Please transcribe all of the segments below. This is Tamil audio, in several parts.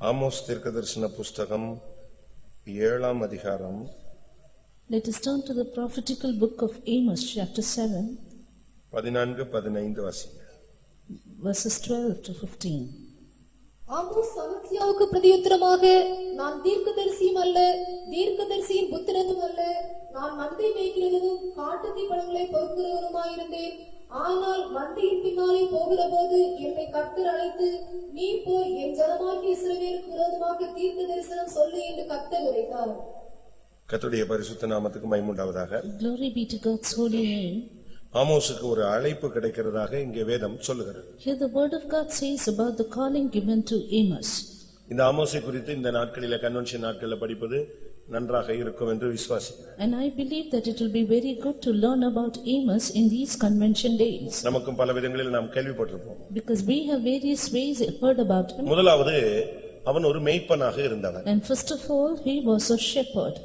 ஆமோஸ் தீர்க்கதரிசன புஸ்தகம் 7ஆம் அதிகாரம். Let us turn to the prophetical book of Amos, chapter 7, 14-15 வாசிங்க. verses 12 to 15. ஆமோஸ் அமத்சியாவுக்கு பிரதியுத்தரமாக, நான் தீர்க்கதரிசியும் அல்ல, தீர்க்கதரிசியின் புத்திரனும் அல்ல, நான் மந்தை மேய்க்கிறவனும் காட்டுத்தீ பழங்களை பொறுக்கிறவனுமாயிருந்தேன். ஆனால் மந்தையின் பின்னாலே போகிற போது என்னை கர்த்தர் அழைத்து, நீ போய் என் ஜனமாகிய இஸ்ரவேலுக்கு விரோதமாக தீர்க்க தரிசனம் சொல்லு என்று கர்த்தர் உரைத்தார். கர்த்தருடைய பரிசுத்த நாமத்துக்கு மகிமை உண்டாவதாக. Glory be to God's holy name. ஆமோசுக்கு ஒரு அழைப்பு கிடைக்கிறதாக இங்கே வேதம் சொல்லுகிறது. Here the word of God says about the calling given to Amos. இந்த ஆமோசை குறித்து இந்த நாட்களிலே கன்வென்ஷன் நாட்களில் படிப்பது நன்றாக இருக்கும் என்று விசுவாசிக்கிறேன். And I believe that it will be very good to learn about Amos in these convention days. நமக்கும் பல விதங்களில் நாம் கேள்விப்பட்டிருப்போம். Because we have various ways heard about him. முதலாவது அவன் ஒரு மேய்ப்பனாக இருந்தவன். And first of all, he was a shepherd.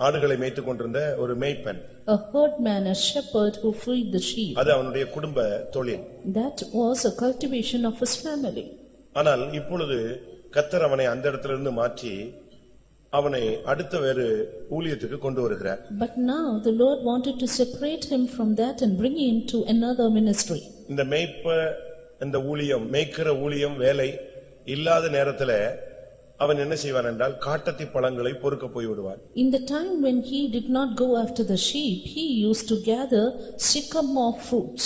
ஆடுகளை மேய்த்துக் கொண்டிருந்த ஒரு மேய்ப்பன். A herdman, a shepherd who freed the sheep. அது அவனுடைய குடும்ப தொழில். That was a cultivation of his family. ஆனால் இப்பொழுது கர்த்தர் அவனை அந்த இடத்திலிருந்து மாற்றி அவனை அடுத்த வேறு ஊழியத்துக்கு கொண்டு வருகிறார். But now the Lord wanted to separate him from that and bring him to another ministry. இந்த இந்த ஊழியம் மேய்க்கிற ஊழியம் வேலை இல்லாத நேரத்துல அவன் என்ன செய்வான் என்றால் காட்டத்தி பழங்களை பொறுக்க போய் விடுவான். In the time when he did not go after the sheep, he used to gather sycamore fruits.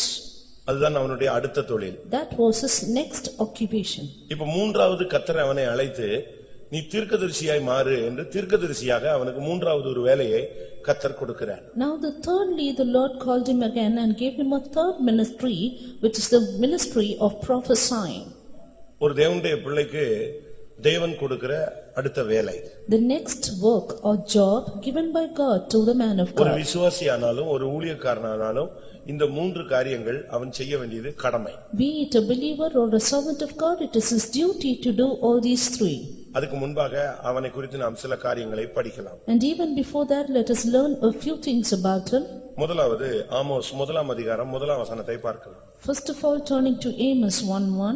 அதுதான் அவனுடைய அடுத்த தொழில். That was his next occupation. இப்ப மூன்றாவது கர்த்தர் அவனை அழைத்து நீ தீர்க்கதரிசியாய் மாறு என்று தீர்க்கதரிசியாக அவனுக்கு மூன்றாவது ஒரு வேலையை கர்த்தர் கொடுக்கிறார். Now thirdly the Lord called him again and gave him a third ministry, which is the ministry of prophesying. ஒரு தேவனுடைய பிள்ளைக்கு தேவன் கொடுக்கிற அடுத்த வேலை, the next work or job given by God to the man of God. ஒரு விசுவாசியானாலும் ஒரு ஊழியக்காரனானாலும் இந்த மூன்று காரியங்கள் அவன் செய்ய வேண்டியது கடமை. Be it a believer or a servant of God, it is his duty to do all these three. அதுக்கு முன்பாக அவனை குறித்து நாம் சில காரியங்களை படிக்கலாம். And even before that, let us learn a few things about him. முதலாவது ஆமோஸ் 1ஆம் அதிகாரம் 1ஆம் வசனத்தை பார்க்கலாம். First of all, turning to Amos 1:1.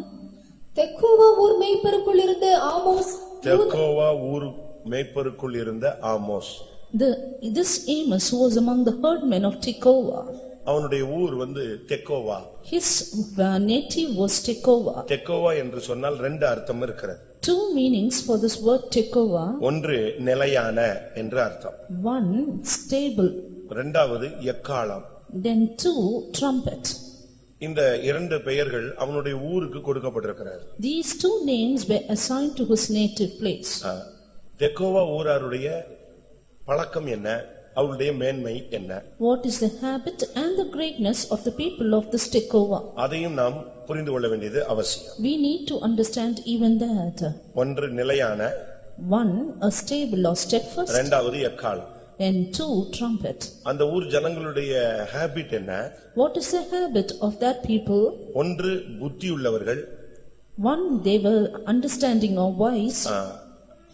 தெக்கோவா ஊர் மேய்ப்பருக்குள் இருந்த ஆமோஸ். தெக்கோவா ஊர் மேய்ப்பருக்குள் இருந்த Amos. This Amos was among the herdmen of Tekoa. அவனுடைய ஊர் தெக்கோவா. His native was Tekoa. தெக்கோவா என்று சொன்னால் ரெண்டு அர்த்தம் இருக்கிறது. Two meanings for this word Tekoa. ஒன்று நிலையான என்று அர்த்தம். One, stable. இரண்டாவது எக்காளம். Then two, trumpet. இந்த இரண்டு பெயர்கள் அவனுடைய ஊருக்கு கொடுக்கப்பட்டிருக்கிறது. These two names were assigned to his native place. தெக்கோவா ஊராருடைய பழக்கம் என்ன, அவருடைய மேன்மை என்ன? What is the habit and the greatness of the people of this Tekoa? அதையும் நாம் புரிந்து கொள்ள வேண்டியது அவசியம். We need to understand even that. ஒன்று நிலையான, One, a stable or steadfast. இரண்டாவது எக்காளம். And two, trumpet. அந்த ஊர் ஜனங்களுடைய ஹாபிட் என்ன? What is the habit of that people? ஒன்று புத்தியுள்ளவர்கள். One, they were understanding or wise.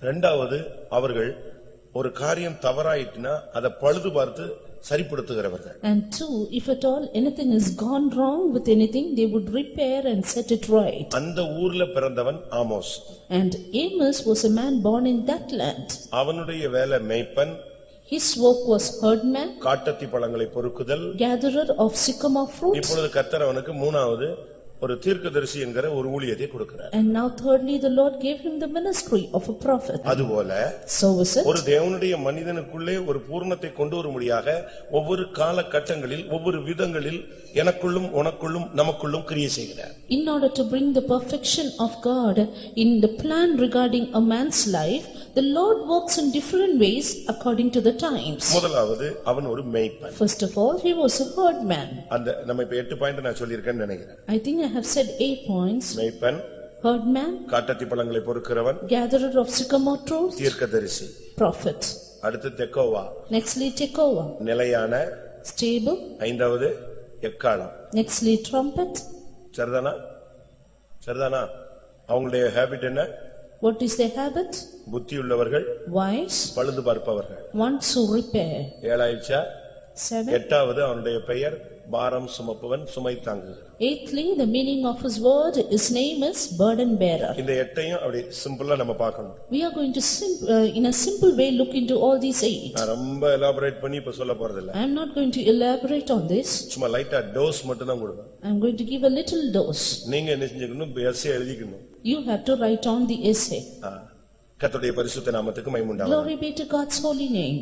இரண்டாவது அவர்கள் ஒரு காரியம் தவறாயிட்டுனா அதை பழுது பார்த்து சரிப்படுத்துகிறவர்கள். And two, if at all anything is gone wrong with anything, they would repair and set it right. அந்த ஊர்ல பிறந்தவன் Amos. And Amos was a man born in that land. அவனுடைய வேலை மேய்ப்பன். His work was herdman, காட்டத்தி பழங்களை பொறுக்குதல், gatherer of sycamore fruits. இப்பொழுது கர்த்தர் அவனுக்கு மூணாவது ஒரு தீர்க்கதரிசி என்கிற ஒரு ஊழியத்தை கொடுக்கிறார். And now thirdly the Lord gave him the ministry of a prophet. அதுபோல So is it. ஒரு தேவனுடைய மனிதனுக்குள்ளே ஒரு பூரணத்தை கொண்டு வரும்படியாக ஒவ்வொரு காலகட்டங்களில் ஒவ்வொரு விதங்களில் எனக்குள்ளும் உனக்குள்ளும் நமக்குள்ளும் கிரியை செய்கிறார். In order to bring the perfection of God in the plan regarding a man's life, the Lord works in different ways according to the times. முதலாவது அவன் ஒரு மேய்ப்பன். First of all, he was a herdman. அந்த நம்ம இப்ப 8 பாயிண்ட் நான் சொல்லியிருக்கேன்னு நினைக்கிறேன். I think I have said 8 points. மேய்ப்பன், herdman, காட்டத்தி பழங்களை பொறுக்கிறவன், gatherer of sycamore fruits, தீர்க்கதரிசி, prophet. அடுத்து தெக்கோவா. Nextly Tekoa, நிலையான, stable. ஐந்தாவது எக்காளம். Nextly trumpet. சரிதானா? சரிதானா? அவங்களுடைய ஹாபிட் என்ன? What is their habit? புத்தியுள்ளவர்கள், Wise, பழுது பார்ப்பவர்கள். ones who repair. 7 ஆயிடுச்சா? 7. எட்டாவது அவனுடைய பெயர் பாரம் சுமப்பவன் சுமை தாங்குகிறான். Eighthly, the meaning of his word, his name is burden bearer. இந்த 8ஐயும் அப்படி சிம்பிளா நம்ம பார்க்கணும். We are going to in a simple way look into all these 8. நான் ரொம்ப எலாபரேட் பண்ணி இப்ப சொல்ல போறது இல்ல. I am not going to elaborate on this. சும்மா லைட்டா டோஸ் மட்டும் தான் கொடுப்பேன். I am going to give a little dose. நீங்க என்ன செஞ்சுக்கணும், எஸ்ஸே எழுதிக்கணும். You have to write on the essay. கர்த்தருடைய பரிசுத்த நாமத்துக்கு மகிமை உண்டாகட்டும். Glory be to God's holy name.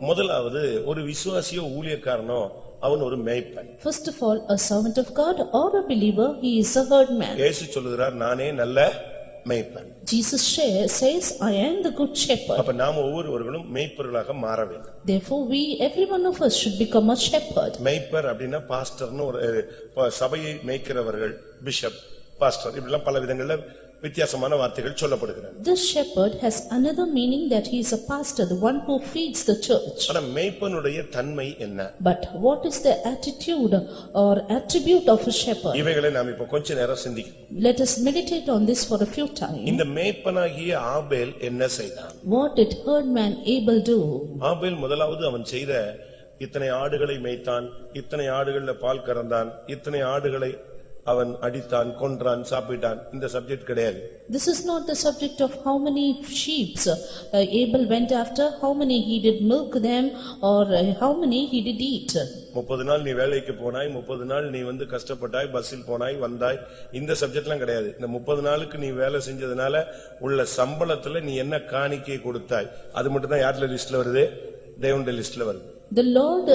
முதலாவது ஒரு விசுவாசியோ ஊழியக்காரனோ அவன் ஒரு மேய்ப்பன். First of all, a servant of God or a believer, he is a herdman. இயேசு சொல்லுகிறார், நானே நல்ல மேய்ப்பன். Jesus says, I am the good shepherd. அப்ப நாம் ஒவ்வொருவர்களும் மேய்ப்பர்களாக மாற வேண்டும். Therefore, every one of us should become a shepherd. மேய்ப்பர் அப்படின்னா பாஸ்டர்னு ஒரு சபையை மேய்க்கிறவர்கள், பிஷப், பாஸ்டர் இப்படிலாம் பல விதங்கள்ல வித்தியாசமான வார்த்தைகள் சொல்லப்படுகிறது. This shepherd has another meaning that he is a pastor, the one who feeds the church. ஆனா மேய்ப்பனுடைய தன்மை என்ன? But what is the attitude or attribute of a shepherd? இவைகளை நாம் இப்ப கொஞ்ச நேரம் சிந்திக்கலாம். Let us meditate on this for a few times. இந்த மேய்ப்பனாகிய ஆபேல் என்ன செய்தான்? What did herdman Abel do? ஆபேல் முதலாவது அவன் செய்த இத்தனை ஆடுகளை மேய்த்தான், இத்தனை ஆடுகள்ல பால் கறந்தான், இத்தனை ஆடுகளை அவன் அடித்தான், கொன்றான், சாப்பிட்டான். இந்த சப்ஜெக்ட் கிடையாது. This is not the subject of how many sheep Abel went after, how many he did milk them, or how many he did eat. 30 நாள் நீ வேலைக்கு போனாய், 30 நாள் நீ கஷ்டப்பட்டாய், பஸ்ஸில் போனாய், வந்தாய். இந்த சப்ஜெக்ட்லாம் கிடையாது. இந்த 30 நாளுக்கு நீ வேலை செஞ்சதுனால உள்ள சம்பளத்துல நீ என்ன காணிக்கை கொடுத்தாய், அது மட்டும் தான் யார்ல லிஸ்ட்ல வருது? தேவனுடைய லிஸ்ட்ல வருது. The Lord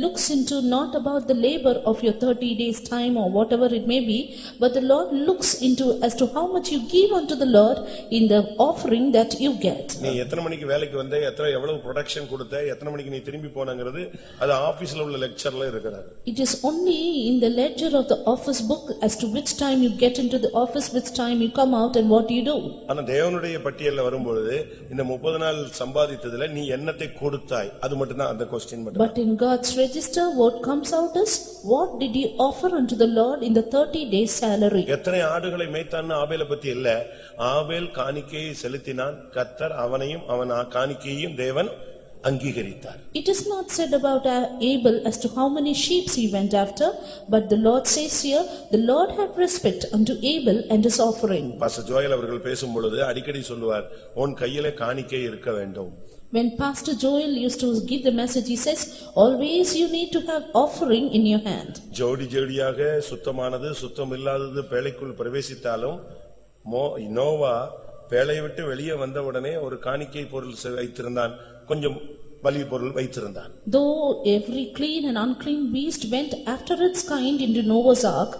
looks into not about the labor of your 30 days time or whatever it may be, but the Lord looks into as to how much you give unto the Lord in the offering that you get. நீ எத்தனை மணிக்கு வேலைக்கு வந்தே, எவ்வளவு ப்ரொடக்ஷன் கொடுத்த, எத்தனை மணிக்கு நீ திரும்பி போனங்கிறது அது ஆபீஸ்ல உள்ள லெக்சர்ல இருக்குது. It is only in the ledger of the office book as to which time you get into the office, which time you come out and what you do. ஆனா தேவனுடைய பட்டியல்ல வரும்போது இந்த 30 நாள் சம்பாதித்ததுல நீ என்னத்தை கொடுத்தாய், அது மட்டும் தான் அந்த question. But in God's register, what comes out is, what did you offer unto the Lord in the 30 days salary? எத்தனை ஆடுகளை மேய்த்தான்னு ஆபேலை பத்தி இல்ல. ஆபேல் காணிக்கையை செலுத்தினான், கர்த்தர் அவனையும் அவன் காணிக்கையையும் தேவன் அங்கீகரித்தார். It is not said about Abel as to how many sheep he went after, but the Lord says here, the Lord had respect unto Abel and his offering. Pastor Joel அவர்கள் பேசும் பொழுது அடிக்கடி சொல்லுவார், உன் கையில காணிக்கை இருக்க வேண்டும். When Pastor Joel used to give the message, he says, always you need to have offering in your hand. ஜோடி ஜோடியாக சுத்தமானது சுத்தம் இல்லாதது பேழைக்குள் பிரவேசித்தாலும் நோவா பேழையை விட்டு வெளியே வந்த உடனே ஒரு காணிக்கை பொருள் வைத்திருந்தான், கொஞ்சம் பலி பொருள் வைத்திருந்தான். Though every clean and unclean beast went after its kind into Noah's ark,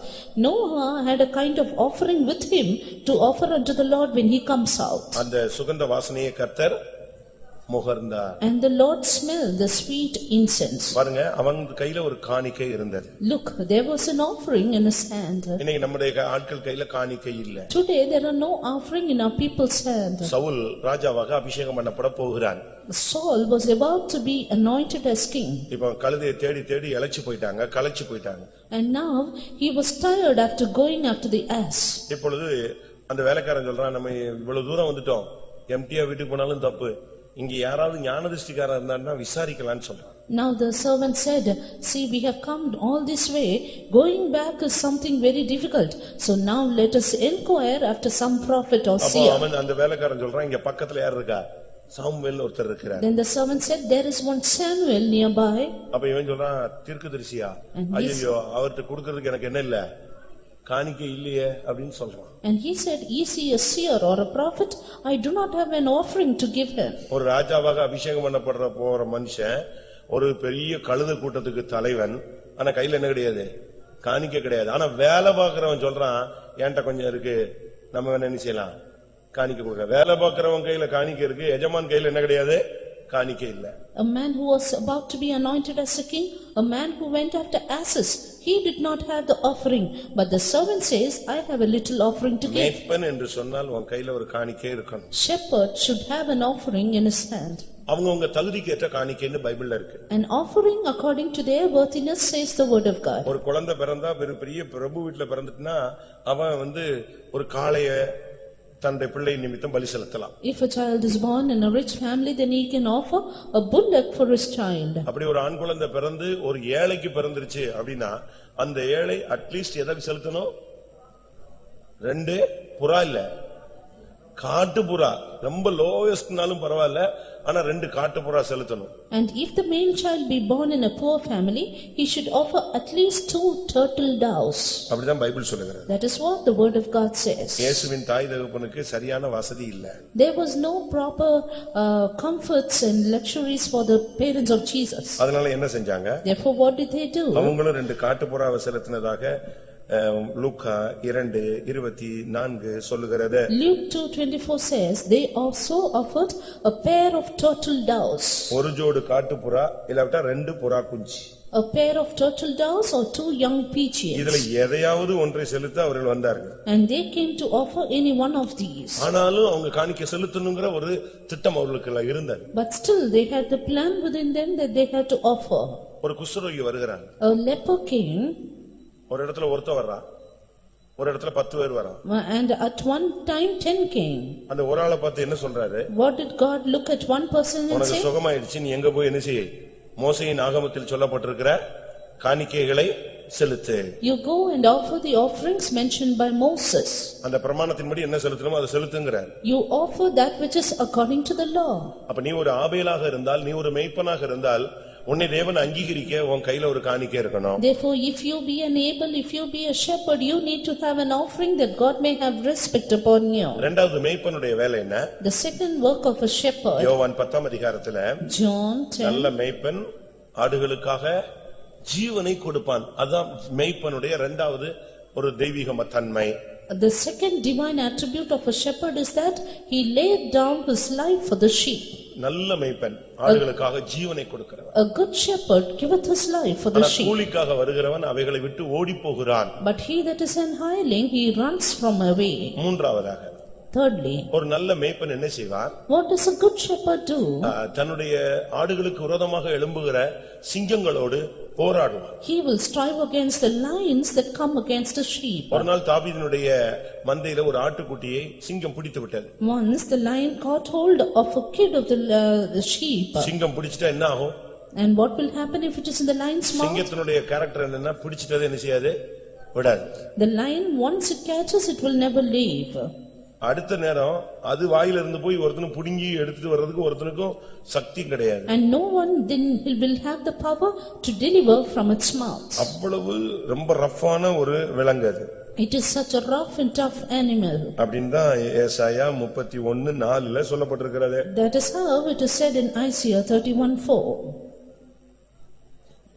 Noah had a kind of offering with him to offer unto the Lord when he comes out. அந்த சுகந்த வாசனையை கர்த்தர் முகர்ந்தார். And the Lord smelled the sweet incense. பாருங்க, அவன் கையில ஒரு காணிக்கை இருந்தது. Look, there was an offering in his hand. இன்னைக்கு நம்முடைய ஆட்கள் கையில காணிக்கை இல்ல. Today there are no offering in our people's hand. Saul ராஜாவாக அபிஷேகம் பண்ணப்பட போகிறான். Saul was about to be anointed as king. இப்போ கழுதையை தேடி தேடி இளைச்சு போயிட்டாங்க, களைச்சு போயிட்டாங்க. And now he was tired after going after the ass. இப்பொழுது அந்த வேலைக்காரன் சொல்றான், நம்ம இவ்வளவு தூரம் வந்துட்டோம், எம்டியா வீட்டுக்கு போனாலும் தப்பு, இங்க யாராவது ஞானதிஷ்டிக்காரன் இருந்தான்னா விசாரிக்கலாம்னு சொல்றான். Now the servant said, see, we have come all this way, going back is something very difficult, so now let us inquire after some prophet or அப்போ seer. அவன் அந்த வேலைக்காரன் சொல்றான், இங்க பக்கத்துல யார் இருக்கா? சாமுவேல் ஒருத்தர் இருக்கிறார். Then the servant said, there is one Samuel nearby. அப்ப இவன் சொல்றான், தீர்க்கதரிசியா? ஐயோ, அவர்கிட்ட கொடுக்கிறதுக்கு எனக்கு என்ன இல்ல, காணிக்கை இல்லையே அப்படின்னு சொல்றான். And he said, is he a seer or a prophet? I do not have an offering to give him. ஒரு ராஜாவாக அபிஷேகம் பண்ணப்படுற போற மனுஷன், ஒரு பெரிய கழுதை கூட்டத்துக்கு தலைவன், ஆனா கையில என்ன கிடையாது, காணிக்கை கிடையாது. ஆனா வேலை பார்க்கிறவன் சொல்றான், என்கிட்ட கொஞ்சம் இருக்கு, நம்ம வேணா என்ன செய்யலாம், காணிக்கை கொடுக்க. வேலை பார்க்கிறவன் கையில காணிக்கை இருக்கு, எஜமான் கையில என்ன கிடையாது, காணிக்கை இல்ல. A man who was about to be anointed as a king, a man who went after asses, he did not have the offering, but the servant says, I have a little offering to give. மேய்ப்பன் என்று சொன்னால் உன் கையில ஒரு காணிக்கை இருக்கணும். Shepherd should have an offering in his hand. அவங்க தகுதிக்கு ஏற்ற காணிக்கைன்னு பைபிள்ல இருக்கு. An offering according to their worthiness, says the word of God. ஒரு குழந்தை பிறந்தா, பெரிய பிரபு வீட்டுல பிறந்துட்டுனா அவன் ஒரு காளைய தன்னுடைய பிள்ளை நிமித்தம் பலி செலுத்தலாம். If a child is born in a rich family, then he can offer a bullock for his child. அப்படி ஒரு ஆண் குழந்தை பிறந்து ஒரு ஏழைக்கு பிறந்துருச்சு அப்படின்னா அந்த ஏழை அட்லீஸ்ட் எதற்கு செலுத்தணும்? 2 புறா இல்ல, காட்டு புறா. ரொம்ப லோயஸ்ட்னாலும் பரவாயில்ல, ஆனா 2 காட்டு புறா செலுத்தணும். And if the male child be born in a poor family, he should offer at least 2 turtle doves. அப்படிதான் பைபிள் சொல்லுகிறது. That is what the word of God says. இயேசுவின் தாய் தகப்பனுக்கு சரியான வசதி இல்ல. There was no proper comforts and luxuries for the parents of Jesus. அதனால என்ன செஞ்சாங்க? Therefore what did they do? அவங்களும் 2 காட்டு புறாவை செலுத்தினதாக லூக்கா 2:24 சொல்லுகிறது. Luke 2:24 says they also offered a pair of turtle doves. ஒரு ஜோடி காட்டு புறா இல்லாவிட்டா 2 புறா குஞ்சு. A pair of turtle doves or 2 young pigeons. இதுல எதையாவது ஒன்றை செலுத்த அவர்கள் வந்தார்கள். And they came to offer any one of these. ஆனாலும் அவங்க காணிக்கை செலுத்தணும்ங்கற ஒரு திட்டம் அவர்களுக்கு இருந்தது. But still they had the plan within them that they had to offer. ஒரு குஷ்டரோகி வருகிறான். A leper came. ஒரு இடத்துல ஒருத்த வர்றான், ஒரு இடத்துல 10 பேர் வரான். And at one time 10 came. அந்த ஒரு ஆளை பார்த்து என்ன சொல்றாரு? What did God look at one person and உனக்கு say? சுகமாயிடுச்சு, நீ எங்க போய் என்ன செய்ய? மோசேயின் ஆகமத்தில் சொல்லப்பட்டிருக்கிற காணிக்கைகளை செலுத்து. You go and offer the offerings mentioned by Moses. அந்த பிரமாணத்தின்படி என்ன செலுத்தணுமோ அதை செலுத்துங்கறார். You offer that which is according to the law. அப்ப நீ ஒரு ஆபேலாக இருந்தால், நீ ஒரு மேய்ப்பனாக இருந்தால், உன்னை தேவன் அங்கீகரிக்க உன் கையில ஒரு காணிக்கை இருக்கணும். Therefore if you be an Abel, if you be a shepherd, you need to have an offering that God may have respect upon you. இரண்டாவது மேய்ப்பனுடைய வேலை என்ன? The second work of a shepherd. யோவான் 10ஆம் அதிகாரத்துல John 10. நல்ல மேய்ப்பன் ஆடுகளுக்காக ஜீவனை கொடுப்பான். அதான் மேய்ப்பனுடைய இரண்டாவது ஒரு தெய்வீக தன்மை. The second divine attribute of a shepherd is that he laid down his life for the sheep. நல்ல மேய்ப்பன் ஆடுகளுக்காக ஜீவனை கொடுக்கிறவன். A good shepherd giveth his life for the sheep. கூலிக்காக வருகிறவன் அவைகளை விட்டு ஓடி போகிறான். But he that is an hireling, he runs from away. மூன்றாவதாக, Thirdly, ஒரு நல்ல மேய்ப்பன் என்ன செய்வார்? what does a good shepherd do? தன்னுடைய ஆடுகளுக்கு விரோதமாக எழும்புகிற சிங்கங்களோடு போராடுவார். He will strive against the lions that come against the sheep. ஒரு நாள் தாவீதினுடைய மந்தையில ஒரு ஆட்டுக்குட்டியை சிங்கம் பிடித்து விட்டது. Once the lion caught hold of a kid of the sheep. சிங்கம் பிடிச்சிட்டா என்ன ஆகும்? And what will happen if it is in the lion's mouth? சிங்கத்தினுடைய கேரக்டர் என்னன்னா, பிடிச்சிட்டது என்ன செய்யாது? விடாது. The lion, once it catches, it will never leave. அடுத்த நேரம் அது வாயில இருந்து போய் ஒருத்தனை புடுங்கி எடுத்துட்டு வர்றதுக்கு ஒருத்தனுக்கும் சக்தி கிடையாது. And no one then will have the power to deliver from its mouth. அவ்வளவு ரொம்ப ரஃப்பான ஒரு விலங்கு அது. It is such a rough and tough animal. அப்படினா ஏசாயா 31:4ல சொல்லப்பட்டிருக்கிறது. That is how it is said in Isaiah 31:4.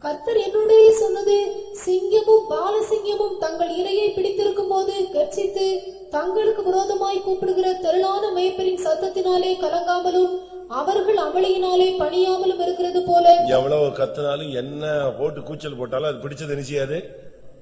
கர்த்தர் என்னோடே சொன்னது, சிங்கமும் பாலசிங்கமும் தங்கள் இரையை பிடித்திருக்கும் போது கர்ச்சித்து தங்களுக்கு விரோதமாய் கூப்பிடுகிற திரளான மேய்ப்பரின் சத்தத்தினாலே கலங்காமலும் அவர்கள் அமளியினாலே பணியாமலும் இருக்கிறது போல. எவ்வளவு கத்தினாலும் என்ன போட்டு கூச்சல் போட்டாலும் அது பிடிச்சது நிச்சயாது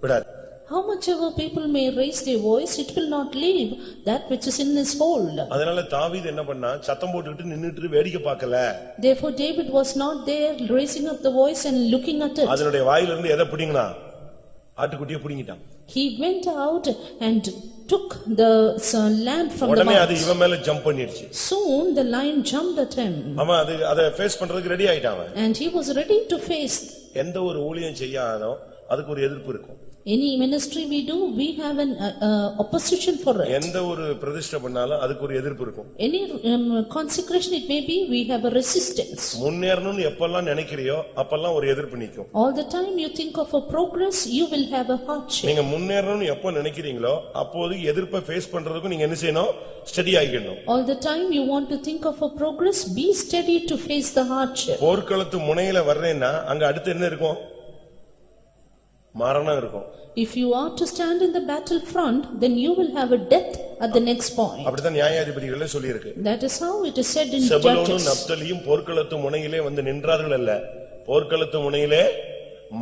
விடாது. How much ever people may raise their voice, it will not leave that which is in his hold. அதனால தாவீது என்ன பண்ணா, சத்தம் போட்டுக்கிட்டு நின்னுட்டு வேடிக்கை பார்க்கல. Therefore David was not there raising up the voice and looking at it. அதனுடைய வாயில இருந்து எதை பிடிங்கனா, ஆட்டுக்குட்டியை பிடிங்கிட்டான். He went out and took the lamb from the உடனே mouth. அது இவன் மேல ஜம்ப் பண்ணிடுச்சு. Soon the lion jumped at him. அவன் அதை ஃபேஸ் பண்றதுக்கு ரெடி ஆயிட்டான். And he was ready to face. எந்த ஒரு ஊழியம் செய்யாதோ அதுக்கு ஒரு எதிர்ப்பு இருக்கும். Any ministry we do, we have an opposition for it. எந்த ஒரு பிரதிஷ்டை பண்ணாலும் அதுக்கு ஒரு எதிர்ப்பு இருக்கும். Any consecration it may be, we have a resistance. முன்னேறணும்னு எப்பெல்லாம் நினைக்கிறியோ அப்பெல்லாம் ஒரு எதிர்ப்பு நிக்கும். All the time you think of a progress, you will have a hardship. நீங்க முன்னேறணும்னு எப்ப நினைக்கிறீங்களோ அப்போது எதிர்ப்பை ஃபேஸ் பண்றதுக்கு நீங்க என்ன செய்யணும்? Study ஆகிக்கணும். All the time you want to think of a progress, be steady to face the hardship. போர்க்களத்து முனையில வர்றேன்னா அங்க அடுத்து என்ன இருக்கும்? மரணம் இருக்கும். If you are to stand in the battle front, then you will have a death at the next point. அப்படிதான் நியாயாதிபதிகளே சொல்லி இருக்கு. That is how it is said in செபுலோனும் Judges. நப்தலியும் போர்க்களத்து முனையிலே வந்து நின்றார்கள் அல்ல, போர்க்களத்து முனையிலே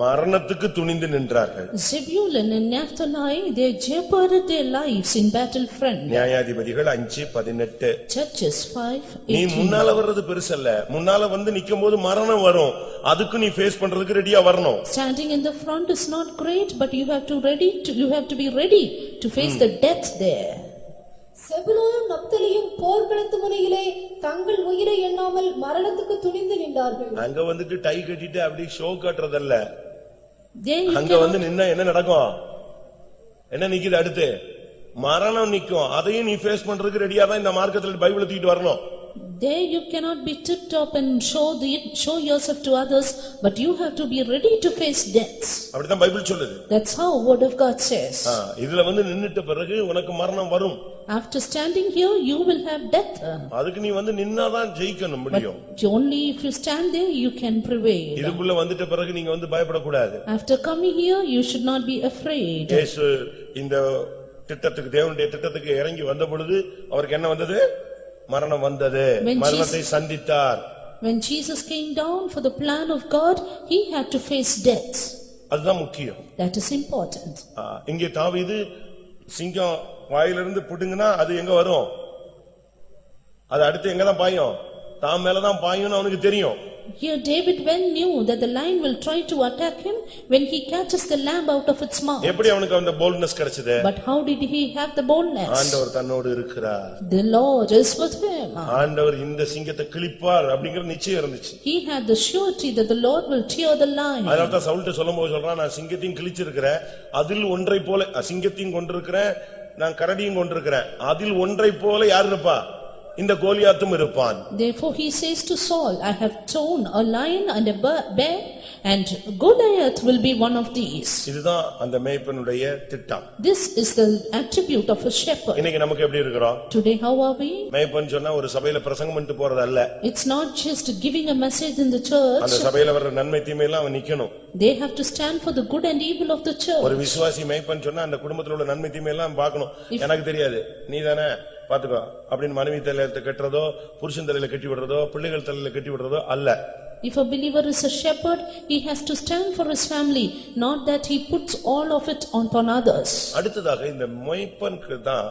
மரணத்துக்கு துணிந்து நின்றார்கள். Zebulun and Naphtali, they jeoparded their lives in battle front. நியாயாதிபதிகள் 5:18. Judges 5:18. நீ முன்னால வர்றது பெருசல்ல, முன்னால வந்து நிக்கும்போது மரணம் வரும், அதுக்கு நீ ஃபேஸ் பண்றதுக்கு ரெடியா வரணும். Standing in the front is not great, but you have to be ready to face the death there. செபுலோனும் நப்தலியும் போர்க்களத்து முனையிலே தங்கள் உயிரை எண்ணாமல் மரணத்துக்கு துணிந்து நின்றார்கள். அங்க வந்துட்டு டை கட்டிட்டு அப்படி ஷோ காட்டுறதல்ல. There you அங்க வந்து நின்னா என்ன நடக்கும்? என்ன நிக்குது அடுத்து? மரணம் நிக்கும். அதையும் நீ ஃபேஸ் பண்றதுக்கு ரெடியா தான் இந்த மார்க்கத்துல பைபிளை தூக்கிட்டு வரணும். There you cannot be tipped up and show yourself to others, but you have to be ready to face death. அப்படிதான் பைபிள் சொல்லுது. That's how word of God says. இதுல வந்து நின்னுட்ட பிறகு உனக்கு மரணம் வரும். After standing here, you will have death. அதுக்கு நீ வந்து நின்னாதான் ஜெயிக்கணும் முடியும். Only if you stand there, you can prevail. இதுக்குள்ள வந்துட்ட பிறகு நீங்க வந்து பயப்படக்கூடாது. After coming here, you should not be afraid. இயேசு இந்த திட்டத்துக்கு தேவனுடைய திட்டத்துக்கு இறங்கி வந்த பொழுது அவருக்கு என்ன வந்தது? மரணம் வந்தது. மரணத்தை சந்தித்தார். When Jesus came down for the plan of God, he had to face death. அதுதான் முக்கியம். That is important. இங்கே தாவீது சிங்கம் வாயிலிருந்து புடுங்கினா அது எங்க வரும்? அது அடுத்து எங்க தான் பாயும்? தான் மேலதான் பாயும்னு அவனுக்கு தெரியும். Here David well knew that the lion will try to attack him when he catches the lamb out of its mouth. எப்படி அவனுக்கு அந்த boldness கிடைச்சது? But how did he have the boldness? ஆண்டவர் தன்னோடு இருக்கிறார். The Lord is with him. ஆண்டவர் இந்த சிங்கத்தை கிழிப்பார் அப்படிங்கிற நிச்சயம் இருந்துச்சு. He had the surety that the Lord will tear the lion. அதனால தான் சவுல்ட்ட சொல்லும்போது சொல்றான், நான் சிங்கத்தையும் கிழிச்சிருக்கிறேன், அதில் ஒன்றை போல சிங்கத்தையும் கொண்டிருக்கிறேன், நான் கரடியும் கொண்டிருக்கிறேன், அதில் ஒன்றை போல யார் இருப்பா? இந்த கோலியாத்தும் இருப்பான். Therefore he says to Saul, I have torn a lion and a bear, and Goliath will be one of these. இதுதான் அந்த மேய்ப்பனுடைய திட்டம். This is the attribute of a shepherd. இன்னைக்கு நமக்கு எப்படி இருக்கிறோம்? Today how are we? மேய்ப்பன் சொன்னா ஒரு சபையில பிரசங்கம் பண்ணிட்டு போறது அல்ல. It's not just giving a message in the church. அந்த சபையில வர நன்மை தீமை எல்லாம் அவன் நிக்கணும். They have to stand for the good and evil of the church. ஒரு விசுவாசி மேய்ப்பன் சொன்னா அந்த குடும்பத்துல உள்ள நன்மை தீமை எல்லாம் பார்க்கணும். எனக்கு தெரியாது, நீதானே பாத்துக்கோ அப்படின்னு மனைவி தலையில கட்டுறதோ, புருஷன் தலையில கட்டி விடுறதோ, பிள்ளைகள் தலையில கட்டி விடுறதோ அல்ல. If a believer is a shepherd, he has to stand for his family, not that he puts all of it upon others. அடுத்ததாக இந்த மேய்ப்பனுக்கு தான்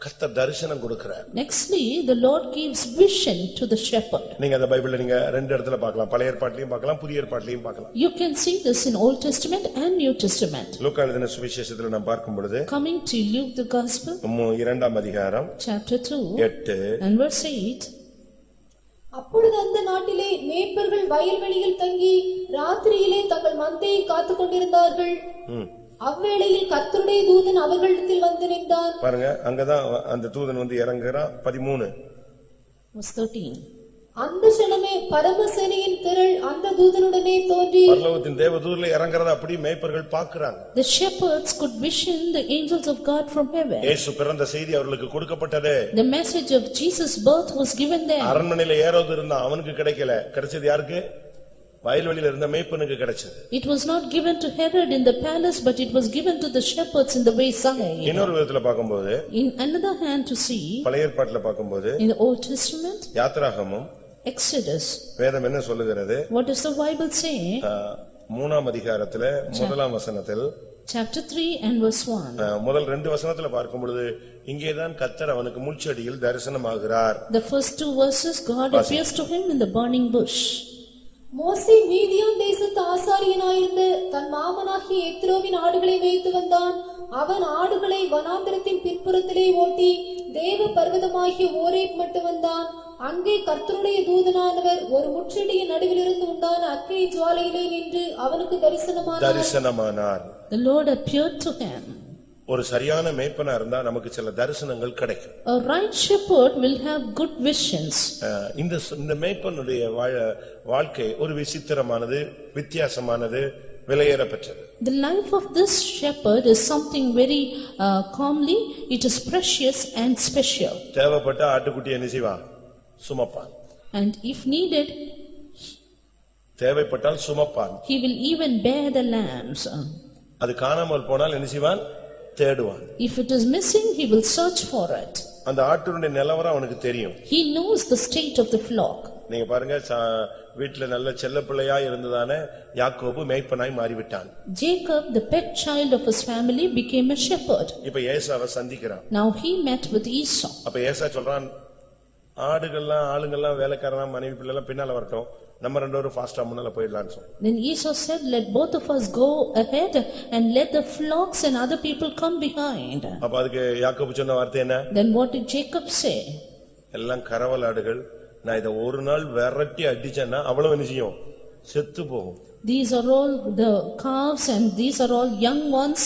கர்த்தர் தரிசனம் கொடுக்கிறார். Nextly, the Lord gives vision to the shepherd. நீங்க அந்த பைபிள்ல நீங்க ரெண்டு இடத்துல பார்க்கலாம். பழைய ஏற்பாட்டிலையும் பார்க்கலாம், புதிய ஏற்பாட்டிலையும் பார்க்கலாம். You can see this in Old Testament and New Testament. லூக்கா எழுதின சுவிசேஷத்துல நாம் பார்க்கும் பொழுது, Coming to Luke the Gospel, 2ஆம் அதிகாரம் chapter 2 8 and verse 8. அப்பொழுது அந்த நாட்டிலே மேய்ப்பர்கள் வயல்வெளியில் தங்கி ராத்திரியிலே தங்கள் மந்தையை காத்துக் கொண்டிருந்தார்கள். அவ்வேளையில் கர்த்தருடைய தூதன் அவர்களிடத்தில் வந்து நின்றான். பாருங்க, அங்கதான் அந்த தூதன் வந்து இறங்குறான். 13 verse 13. அந்த க்ஷணமே பரமசேனையின் திரள் அந்த தூதனுடனே தோன்றி பரலோகத்தின் தேவதூதர்ல இறங்கறத அப்படி மேய்ப்பர்கள் பார்க்கறாங்க. The shepherds could vision the angels of God from heaven. இயேசு பிறந்த செய்தி அவர்களுக்கு கொடுக்கப்பட்டது. The message of Jesus' birth was given them. அரண்மனையில ஏரோது இருந்தான், அவனுக்கு கிடைக்கல. கிடைச்சது யாருக்கு? வயல்வெளியில இருந்த மேய்ப்பனுக்கு கிடைச்சது. It was not given to Herod in the palace, but it was given to the shepherds in the wayside. இன்னொரு விதத்துல பார்க்கும்போது, In another hand to see, பழைய ஏற்பாட்டுல பார்க்கும்போது, in the Old Testament, யாத்ராகமம் Exodus, வேதம் என்ன சொல்லுகிறது? what does the Bible say? 3ஆம் அதிகாரத்துல 1ஆம் வசனத்தில், Chapter 3 and verse 1. முதல் 2 வசனத்துல பார்க்கும் பொழுது, இங்கேதான் கர்த்தர் அவனுக்கு முள்செடியில் தரிசனமாகிறார். The first 2 verses, God appears to him in the burning bush. மோசே மீதியான் தேசத்து ஆசாரியனாயிருந்த தன் மாமனாகிய எத்ரோவின் ஆடுகளை மேய்த்து வந்தான். அவன் ஆடுகளை வனாந்திரத்தின் பின்புறத்திலே ஓட்டி தேவ பர்வதமாகிய ஓரேப் மட்டும் வந்தான். அங்கே கர்த்தருடைய தூதனானவர் ஒரு முட்செடியின் நடுவிலிருந்து உண்டான அக்கினி ஜுவாலையிலே நின்று அவனுக்கு தரிசனமானார். The Lord appeared to him. ஒரு சரியான மேய்ப்பனா இருந்தா நமக்கு சில தரிசனங்கள் கிடைக்கும். A right shepherd will have good visions. இந்த மேய்ப்பனுடைய வாழ்க்கை ஒரு விசித்திரமானது, வித்தியாசமானது, விலையேறப்பெற்றது. The life of this shepherd is something very calmly, it is precious and special. தேவைப்பட்ட ஆட்டுக்குட்டி என்ன செய்வான்? சுமப்பான். And if needed, தேவைப்பட்டால் சுமப்பான். he will even bear the lambs. அது காணாமல் போனால் என்ன செய்வான்? தேடுவான். If it is missing, he will search for it. அந்த ஆட்டுடைய நிலவரம் அவனுக்கு தெரியும். He knows the state of the flock. நீங்க பாருங்க, வீட்டுல நல்ல செல்லப்பிள்ளையா இருந்ததானே யாக்கோபு மேய்ப்பனாய் மாறிவிட்டான். Jacob, the pet child of his family, became a shepherd. இப்ப ஏசாவை சந்திக்கிறான். Now he met with Esau. அப்ப ஏசா சொல்றான், ஆடுகள்லாம் ஆளுங்கள்லாம் வேலைக்காரலாம் மனைவி பிள்ளை எல்லாம் பின்னால வரட்டும், நம்ம ரெண்டு பேரும் ஃபாஸ்டா முன்னால போயிடலாம்னு சொன்னோம். Then Esau said, let both of us go ahead and let the flocks and other people come behind. அப்ப அதுக்கு யாக்கோபு சொன்ன வார்த்தை என்ன? Then what did Jacob say? எல்லாம் கரவல் ஆடுகள், நான் இதை ஒரு நாள் விரட்டி அடிச்சேன்னா அவ்வளவு என்ன செய்யும்? செத்து போகும். These are all the calves and these are all young ones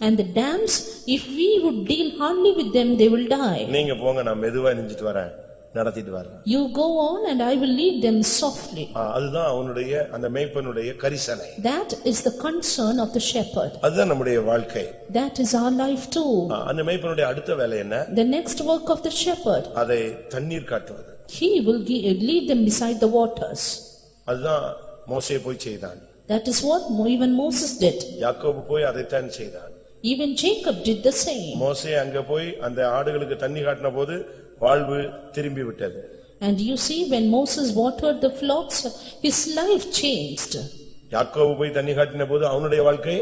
and the dams. If we would deal hardly with them, they will die. நீங்க போங்க, நான் மெதுவா நெஞ்சிட்டு வரேன், நடத்திட்டு வரேன். You go on and I will lead them softly. அதுதான் அவனுடைய அந்த மேய்ப்பனுடைய கரிசனை. That is the concern of the shepherd. அதுதான் நம்முடைய வாழ்க்கை. That is our life too. அந்த மேய்ப்பனுடைய அடுத்த வேலை என்ன? The next work of the shepherd. அதை தண்ணீர் காட்டுவது. He will lead them beside the waters. அதுதான் மோசே போய் செய்தான். That is what even Moses did. யாக்கோபு போய் அதைத்தான் செய்தான். Even Jacob did the same. மோசே அங்க போய் அந்த ஆடுகளுக்கு தண்ணி காட்டின போது வாழ்வு திரும்பி விட்டது. And you see, when Moses watered the flocks, his life changed. யாக்கோபு போய் தண்ணி காட்டின போது அவனுடைய வாழ்க்கை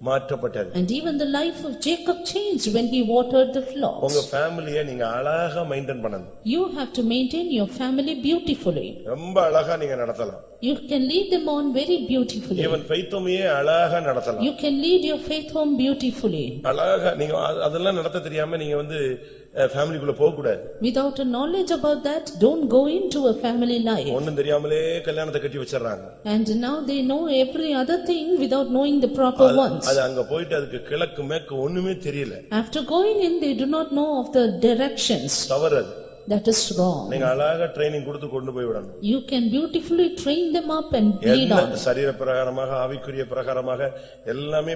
மாற்றப்பட்டது. And even the life of Jacob changed when he watered the flocks. உங்க ஃபேமிலியை நீங்க அழகா மெயின்டைன் பண்ணணும். You have to maintain your family beautifully. ரொம்ப அழகா நீங்க நடத்தலாம். You can lead them on very beautifully. Even ஃபெய்த்தோமியே அழகா நடத்தலாம். You can lead your faith home beautifully. அழகா நீங்க அதெல்லாம் நடத்த தெரியாம நீங்க ஃபேமிலிக்குள்ள போக கூடாது. Without a knowledge about that, don't go into a family life. ஒண்ணும் தெரியாமலே கல்யாணத்தை கட்டி வச்சிரறாங்க. And now they know every other thing without knowing the proper ones. அது அங்க போயிட்டு அதுக்கு கிழக்கு மேற்கு ஒண்ணுமே தெரியல. After going in, they do not know of the directions. தவறு. That is wrong. நீங்க அழகா ட்ரெய்னிங் கொடுத்து கொண்டு போய் விடணும். You can beautifully train them up and lead on. சரீர பிரகாரமாக ஆவிக்குரிய பிரகாரமாக எல்லாமே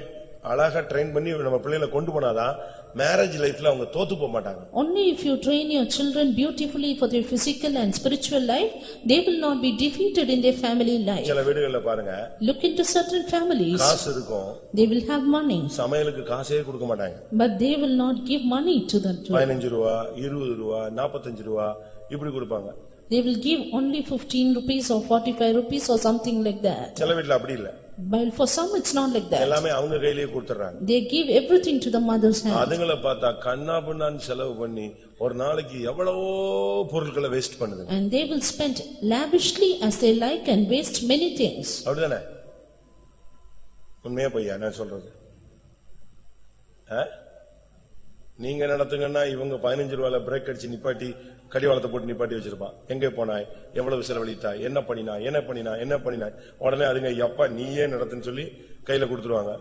அழகா ட்ரெயின் பண்ணி நம்ம பிள்ளைகளை கொண்டு போனாதான் மேரேஜ் லைஃப்ல அவங்க தோத்து போக மாட்டாங்க. Only if you train your children beautifully for their physical and spiritual life, they will not be defeated in their family life. சில வீடுகள்ல பாருங்க, look into certain families. காசு இருக்கும், they will have money, சமையலுக்கு காசே கொடுக்க மாட்டாங்க. but they will not give money to the 15 ரூபாய் 20 ரூபாய் 45 ரூபாய் இப்படி கொடுப்பாங்க. They will give only 15 rupees or 45 rupees or something like that. சில வீட்ல அப்படி இல்ல. But for some it's not like that. எல்லாமே அவங்க கையிலேயே கொடுத்துறாங்க. They give everything to the mother's hand. அதுங்கள பார்த்தா கண்ணாபுண்ணான்னு செலவு பண்ணி ஒரு நாளைக்கு எவ்வளவோ பொருட்களை வேஸ்ட் பண்ணுது. And they will spend lavishly as they like and waste many things. அப்படிதானே? உண்மையா பொய்யா நான் சொல்றது? நீங்க நடத்துங்கன்னா இவங்க 15 ரூபாயில பிரேக் அடிச்சு நிப்பாட்டி கடிவாளத்தை போட்டு நிப்பாட்டி வச்சிருப்பான். எங்க போனாய், எவ்வளவு செலவழித்தாய், என்ன பண்ணினாய், உடனே அதுங்க எப்பா நீயே நடத்துன்னு சொல்லி கையில கொடுத்துருவாங்க.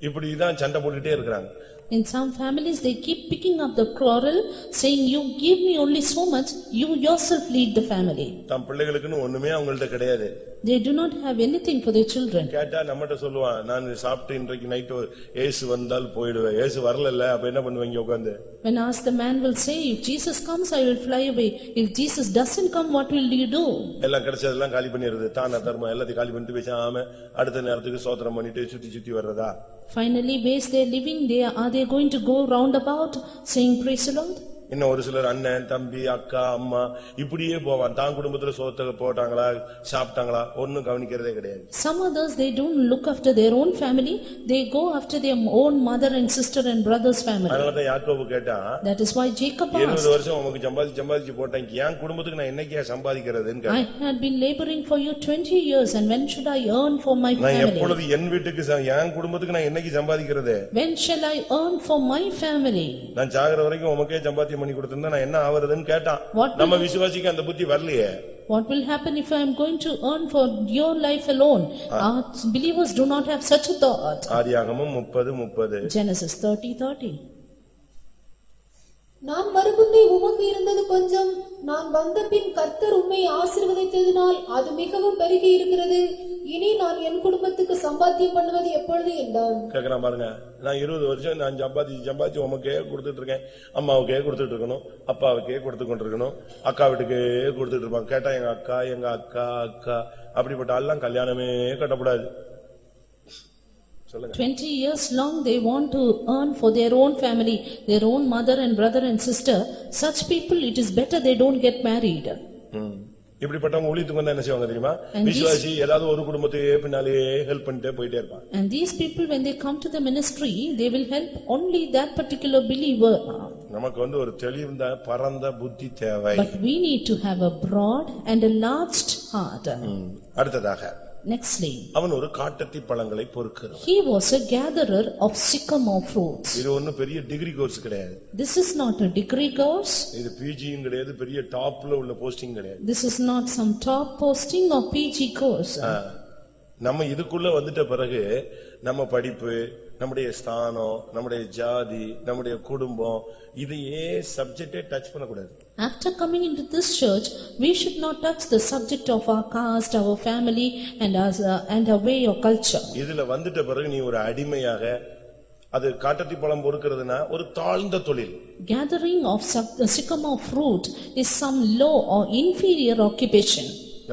இப்படிதான் சண்டை போட்டுட்டே இருக்கிறாங்க. In some families they keep picking up the quarrel, saying you give me only so much, you yourself lead the family. தம் பிள்ளைகளுக்குன்னு ஒண்ணுமே அவங்கள்ட்ட கிடையாது. They do not have anything for their children. கேட்டா நம்மட்ட சொல்லுவான், நான் சாப்பிட்டு இன்றைக்கு நைட் இயேசு வந்தால் போயிடுவேன், இயேசு வரல அப்ப என்ன பண்ணுவீங்க உட்கார்ந்து? When asked, the man will say, if Jesus comes I will fly away, if Jesus doesn't come what will you do? எல்லாம் கிடைச்சதெல்லாம் காலி பண்ணிடுறது, தான தர்மம் எல்லாத்தையும் காலி பண்ணிட்டு பேசாம அடுத்த நேரத்துக்கு ஸ்தோத்திரம் பண்ணிட்டு சுத்தி வர்றதா? Finally waste their living, are they going to go round about saying praise the Lord? இன்னும் ஒரு சிலர் அண்ணன் தம்பி அக்கா அம்மா இப்படியே போவான். தான் குடும்பத்துல சோத்த போட்டாங்களா சாப்பிட்டாங்களா ஒன்னும் கவனிக்கிறதே கிடையாது. Some others they don't look after their own family, they go after their own mother and sister and brother's family. அதனாலதான் யாக்கோபு கேட்டா, that is why Jacob asked, 70 வருஷம் உனக்கு சம்பாதிச்சு போட்டேன், என் குடும்பத்துக்கு நான் என்னைக்கே சம்பாதிக்கிறதுன்னு கேட்டான். I had been laboring for you 20 years and when should I earn for my family? நான் எப்பொழுது என் வீட்டுக்கு என் குடும்பத்துக்கு நான் என்னைக்கு சம்பாதிக்கிறது? When shall I earn for my family? நான் சாகற வரைக்கும் உமக்கே சம்பாத்தியம் பண்ணி கொடுத்திருந்தா நான் என்ன ஆவறதுன்னு கேட்டான். நம்ம விசுவாசிக்கு அந்த புத்தி வரலையே. What will happen if I am going to earn for your life alone? Our believers do not have such a thought. ஆதியாகமம் 30:30. Genesis 30:30. நான் மறுபுந்தி உமக்கு இருந்தது கொஞ்சம், நான் வந்த பின் கர்த்தர் உம்மை ஆசீர்வதித்ததினால் அது மிகவும் பெருகி இருக்கிறது. இனி நான் என் குடும்பத்துக்கு சம்பாத்தியம் பண்ணுவது எப்பொழுது என்றான். கேக்குறான் பாருங்க, நான் 20 வருஷம் நான் சம்பாதிச்சு உமக்கே கொடுத்துட்டு இருக்கேன், அம்மாவுக்கே கொடுத்துட்டு இருக்கணும், அப்பாவுக்கே கொடுத்து கொண்டிருக்கணும், அக்கா வீட்டுக்கே கொடுத்துட்டு இருப்பாங்க. கேட்டா எங்க அக்கா அப்படிப்பட்ட ஆள்லாம் கல்யாணமே கட்டக்கூடாது. 20 years long they want to earn for their own family, their own mother and brother and sister. Such people, it is better they don't get married. இப்படிப்பட்டவங்க ஊழியத்துக்கு வந்தா என்ன செய்வாங்க தெரியுமா? விசுவாசி ஏதாவது ஒரு குடும்பத்தையே பின்னாலே ஹெல்ப் பண்ணிட்டே போயிட்டே இருப்பாங்க. And these people, when they come to the ministry, they will help only that particular believer. நமக்கு ஒரு தெளிந்த பரந்த புத்தி தேவை. But we need to have a broad and a large heart. அடுத்ததாக Nextly, அவன் ஒரு காட்டத்தி பழங்களை பொறுக்கிறவன். he was a gatherer of sycamore fruits. இது ஒண்ணும் பெரிய டிகிரி கோர்ஸ் கிடையாது. This is not a degree course. இது பிஜியும் கிடையாது, பெரிய டாப்ல உள்ள போஸ்டிங் கிடையாது. This is not some top posting or PG course. நம்ம இதுக்குள்ள வந்துட்ட பிறகு நம்ம படிப்பு, நம்முடைய ஸ்தானம், நம்முடைய ஜாதி, நம்முடைய குடும்பம் இதையே சப்ஜெக்டே டச் பண்ணக்கூடாது. After coming into this church, we should not touch the subject of our caste, our family and our way or culture. இதுல வந்துட்ட பிறகு நீ ஒரு அடிமையாக, அது காட்டத்தி பழம் பொறுக்கிறதுனா ஒரு தாழ்ந்த தொழில். Gathering of sycamore fruit is some low or inferior occupation.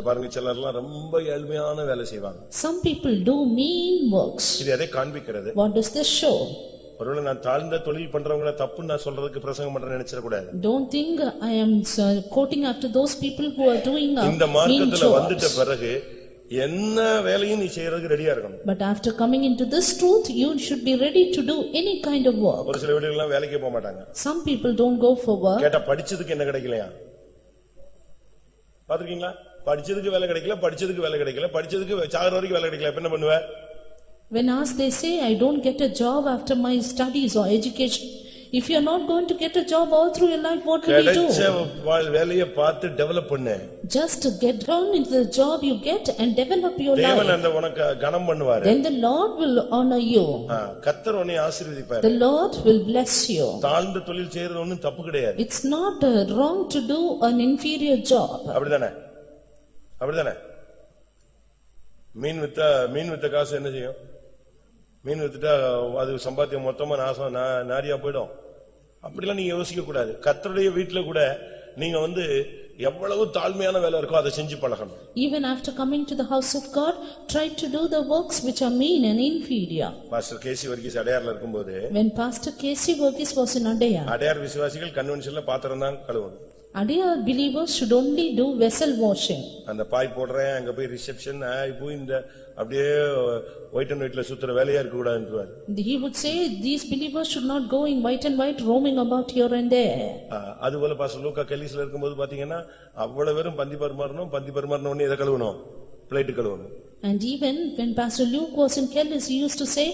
பாருங்க, சிலர்லாம் ரொம்ப ஏழ்மையான வேலை செய்வாங்க. Some people do mean works. இது எதை காண்பிக்கிறது? What does this show? ஒருவேளை நான் தாழ்ந்த தொழில் பண்றவங்கள தப்புன்னு நான் சொல்றதுக்கு பிரசங்கம் பண்றேன்னு நினைச்சிட கூடாது. Don't think I am quoting after those people who are doing இந்த மார்க்கத்துல வந்துட்ட பிறகு என்ன வேலையும் நீ செய்யறதுக்கு ரெடியா இருக்கணும். But after coming into this truth, you should be ready to do any kind of work. ஒரு சில வீடுகள்லாம் வேலைக்கே போக மாட்டாங்க. Some people don't go for work. கேட்டா படிச்சதுக்கு என்ன கிடைக்கலையா? பாத்துக்கீங்களா? படிச்சதுக்கு வேலை கிடைக்கல, படிச்சதுக்கு வேலை கிடைக்கல, படிச்சதுக்கு சாகர வரைக்கும் வேலை கிடைக்கல, என்ன பண்ணுவ? When asked, they say, I don't get a job after my studies or education. If you are not going to get a job all through your life, what will you do? கிடைச்ச வேலையை பார்த்து டெவலப் பண்ணு. Just to get down into the job you get and develop your life. தேவன் அந்த உனக்கு கனம் பண்ணுவார். Then the Lord will honor you. கர்த்தர் உன்னை ஆசீர்வதிப்பார். The Lord will bless you. தாழ்ந்த தொழில் செய்யறது ஒண்ணும் தப்பு கிடையாது. It's not wrong to do an inferior job. அப்படிதானே? அப்படிதானே? மீன் வித்த காசு என்ன செய்யும்? மீன் வித்துட்டா அது சம்பாத்தியம் மொத்தமா நாசம் நாரியா போயிடும். அப்படிலாம் நீங்க யோசிக்க கூடாது. கர்த்தருடைய வீட்டுல கூட நீங்க எவ்வளவு தாழ்மையான வேலை இருக்கோ அதை செஞ்சு பழகணும். Even after coming to the house of God, try to do the works which are mean and inferior. Pastor KC Varghese அடையார்ல இருக்கும்போது, when Pastor Casey Verghese was in Adayar, Adyar விசுவாசிகள் கன்வென்ஷன்ல பாத்திரம் தான் கழுவணும். Adayar believers should only do vessel washing. அந்த பாய் போடுறேன், அங்க போய் ரிசெப்ஷன் போய் இந்த அப்படியே ஒயிட் அண்ட் ஒயிட்ல சுத்துற வேலையா இருக்க கூடாதுன்றார். He would say these believers should not go in white and white roaming about here and there. அதுபோல பாஸ்டர் லூக்கா கெல்லிஸ்ல இருக்கும்போது பாத்தீங்கன்னா அவ்வளவு வெறும் பந்தி பரிமாறணும் உடனே எதை கழுவணும்? பிளேட் கழுவணும். And even when Pastor Luke was in Kellis, he used to say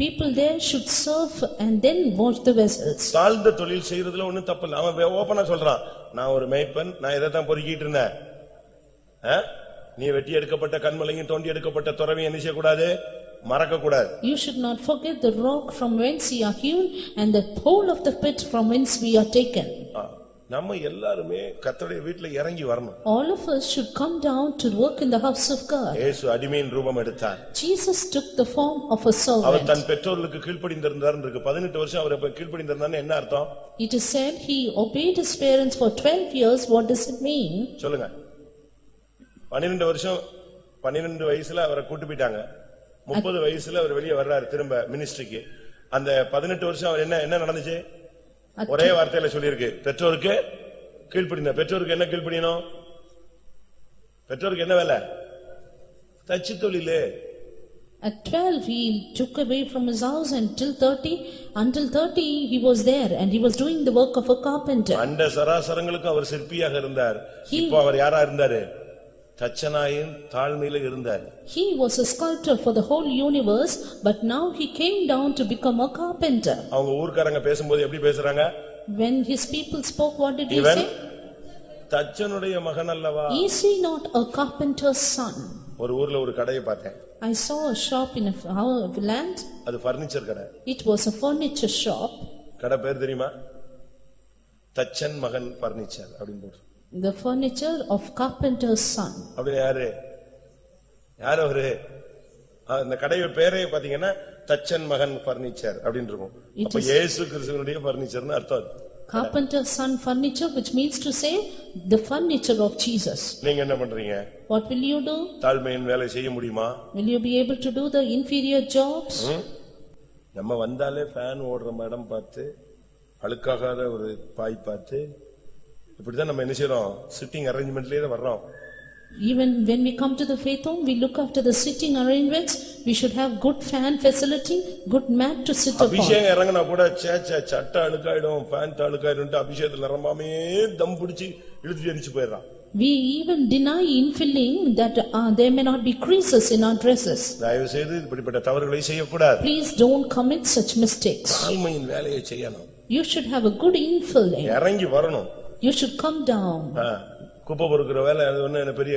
people there should serve and then wash the vessels. தாழ்ந்த தொழில் செய்யறதுல ஒண்ணும் தப்பு இல்ல. அவன் ஓபனா சொல்றான், நான் ஒரு மேய்ப்பன், நான் இதைத்தான் பொறுக்கிட்டு இருந்தேன். நீ வெட்டி எடுக்கப்பட்ட கண்மலையும் தோண்டி எடுக்கப்பட்ட துறவையும் என்ன செய்யக்கூடாது? மறக்க கூடாது. You should not forget the rock from whence we are hewn and the hole of the pit from whence we are taken. நம்ம எல்லாருமே கர்த்தருடைய வீட்ல இறங்கி வரணும். All of us should come down to work in the house of God. இயேசு அடிமையின் ரூபம் எடுத்தார். Jesus took the form of a servant. அவர் தன் பெற்றோர்களுக்கு கீழ்ப்படிந்திருந்தார்னு இருக்கு. 18 வருஷம் அவர் கீழ்ப்படிந்திருந்தார்னா என்ன அர்த்தம்? It is said he obeyed his parents for 12 years. What does it mean? சொல்லுங்க. 12 வருஷம் 12 வயசுல அவரை கூட்டி போயிட்டாங்க. 30 வயசுல அவர் வெளியே வர்றாரு திரும்ப மினிஸ்ட்ரிக்கு. அந்த 18 வருஷம் அவர் என்ன நடந்துச்சு? ஒரே வார்த்தையில சொல்லியிருக்கு, பெற்றோருக்கு கீழ்ப்படிந்த. பெற்றோருக்கு என்ன கீழ்ப்படியணும்? பெற்றோருக்கு என்ன வேலை? தச்சு தொழிலே. At 12 he took away from his house until 30 he was there and he was doing the work of a carpenter. அண்ட சராசரங்களுக்கு அவர் சிற்பியாக இருந்தார். இப்போ அவர் யாரா இருந்தாரு? தச்சனாயின் தாழ்மையில இருந்தார். He was a sculptor for the whole universe, but now he came down to become a carpenter. அவங்க ஊர்க்காரங்க பேசும்போது எப்படி பேசுறாங்க? When his people spoke, what did he say? தச்சனுடைய மகன் அல்லவா? Is he not a carpenter's son? ஒரு ஊர்ல ஒரு கடையை பார்த்தேன். I saw a shop in a land. அது பர்னிச்சர் கடை. It was a furniture shop. கடை பேர் தெரியுமா? தச்சன் மகன் பர்னிச்சர் அப்படின்னு போட்டு. The furniture of carpenter's son. அப்படி யாரு அவரு? அந்த கடையோட பேரே பாத்தீங்கன்னா தச்சன் மகன் பர்னிச்சர் அப்படின்னு இருக்கும். அப்ப இயேசு கிறிஸ்துவினுடைய பர்னிச்சர்னு அர்த்தம். Carpenter's son furniture, which means to say the furniture of Jesus. நீங்க என்ன பண்றீங்க? What will you do? தாழ்மையின் வேலை செய்ய முடியுமா? Will you be able to do the inferior jobs? நம்ம வந்தாலே ஃபேன் ஓடுற இடம் பார்த்து, அழுக்காகாத ஒரு பாய் பார்த்து, இப்படிதான் நம்ம என்ன செய்யறோம்? சிட்டிங் அரேஞ்ச்மெண்ட்லயே வர்றோம். Even when we come to the faith home, we look after the sitting arrangements. We should have good fan facility, good mat to sit upon. அபிஷேகம் இறங்கினா கூட சட்டை அழுக்காயிடும், பேண்ட் அழுக்காயிடும், அபிஷேகத்துல நிரம்பாமே தம் பிடிச்சி இழுத்து எரிச்சு போயிடுறான். We even deny infilling that there may not be creases in our dresses. தயவு செய்து இப்படிப்பட்ட தவறுகளை செய்யக்கூடாது. Please don't commit such mistakes. தாழ்மையின் வேலையை செய்யணும். You should have a good infilling. இறங்கி வரணும். You should come down. குப்பை பொறுக்கிற வேலை அது ஒண்ணு பெரிய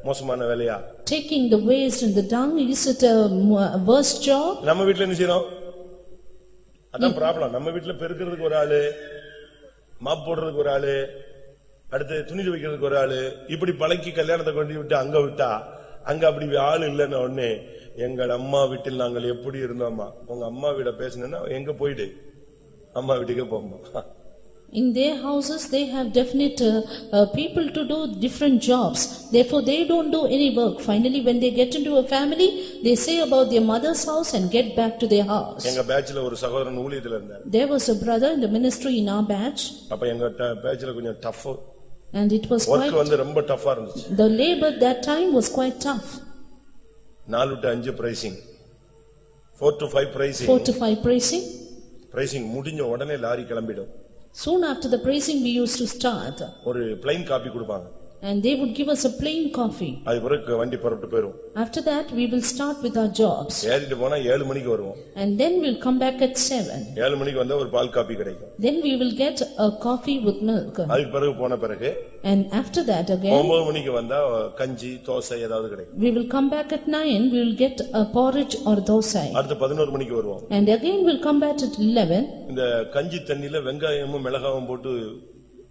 மோசமான வேலையா? Taking the waste and the dung, is it a worse job? நம்ம வீட்ல என்ன செய்றோம்? அதான் ப்ராப்ளம். நம்ம வீட்ல பெருக்கிறதுக்கு ஒரு ஆளு, மாப் போடுறதுக்கு ஒரு ஆளு, அடுத்து துணி துவைக்கிறதுக்கு ஒரு ஆளு, இப்படி பழக்கி கல்யாணத்தை கொண்டு விட்டு அங்க விட்டா, அங்க அப்படி ஆளு இல்லைன்னு உடனே எங்கள் அம்மா வீட்டில் நாங்கள் எப்படி இருந்தோம்மா, உங்க அம்மா வீட பேசினா எங்க போயிடு அம்மா வீட்டுக்கே போமா. In their houses, they have definite people to do different jobs. Therefore, they don't do any work. Finally, when they get into a family, they say about their mother's house and get back to their house. எங்க பேட்ச்ல ஒரு சகோதரன் ஊழியத்துல இருந்தார். There was a brother in the ministry in our batch. அப்ப எங்க பேட்ச்ல கொஞ்சம் tough. And it was quite. work வந்து ரொம்ப டஃப்பா இருந்துச்சு. The labor that time was quite tough. 4 to 5 pricing. 4 to 5 pricing. 4 to 5 pricing. Pricing முடிஞ்ச உடனே lorry கிளம்பிடும். Soon after the praising we used to start. ஒரு plain காபி கொடுப்பாங்க. And they would give us a plain coffee. அது பிறகு வண்டி புறப்பட்டு போயிடும். After that we will start with our jobs. ஏறிட்டு போனா 7 மணிக்கு வருவோம். And then we'll come back at 7. 7 மணிக்கு வந்தா ஒரு பால் காபி கிடைக்கும். Then we will get a coffee with milk. அதுக்கு பிறகு போன பிறகு And after that again 9 மணிக்கு வந்தா கஞ்சி தோசை ஏதாவது கிடைக்கும். we will come back at 9. We will get a porridge or dosai. அடுத்து 11 மணிக்கு வருவோம். And again we'll come back at 11. இந்த கஞ்சி தண்ணில வெங்காயமும் மிளகாயும் போட்டு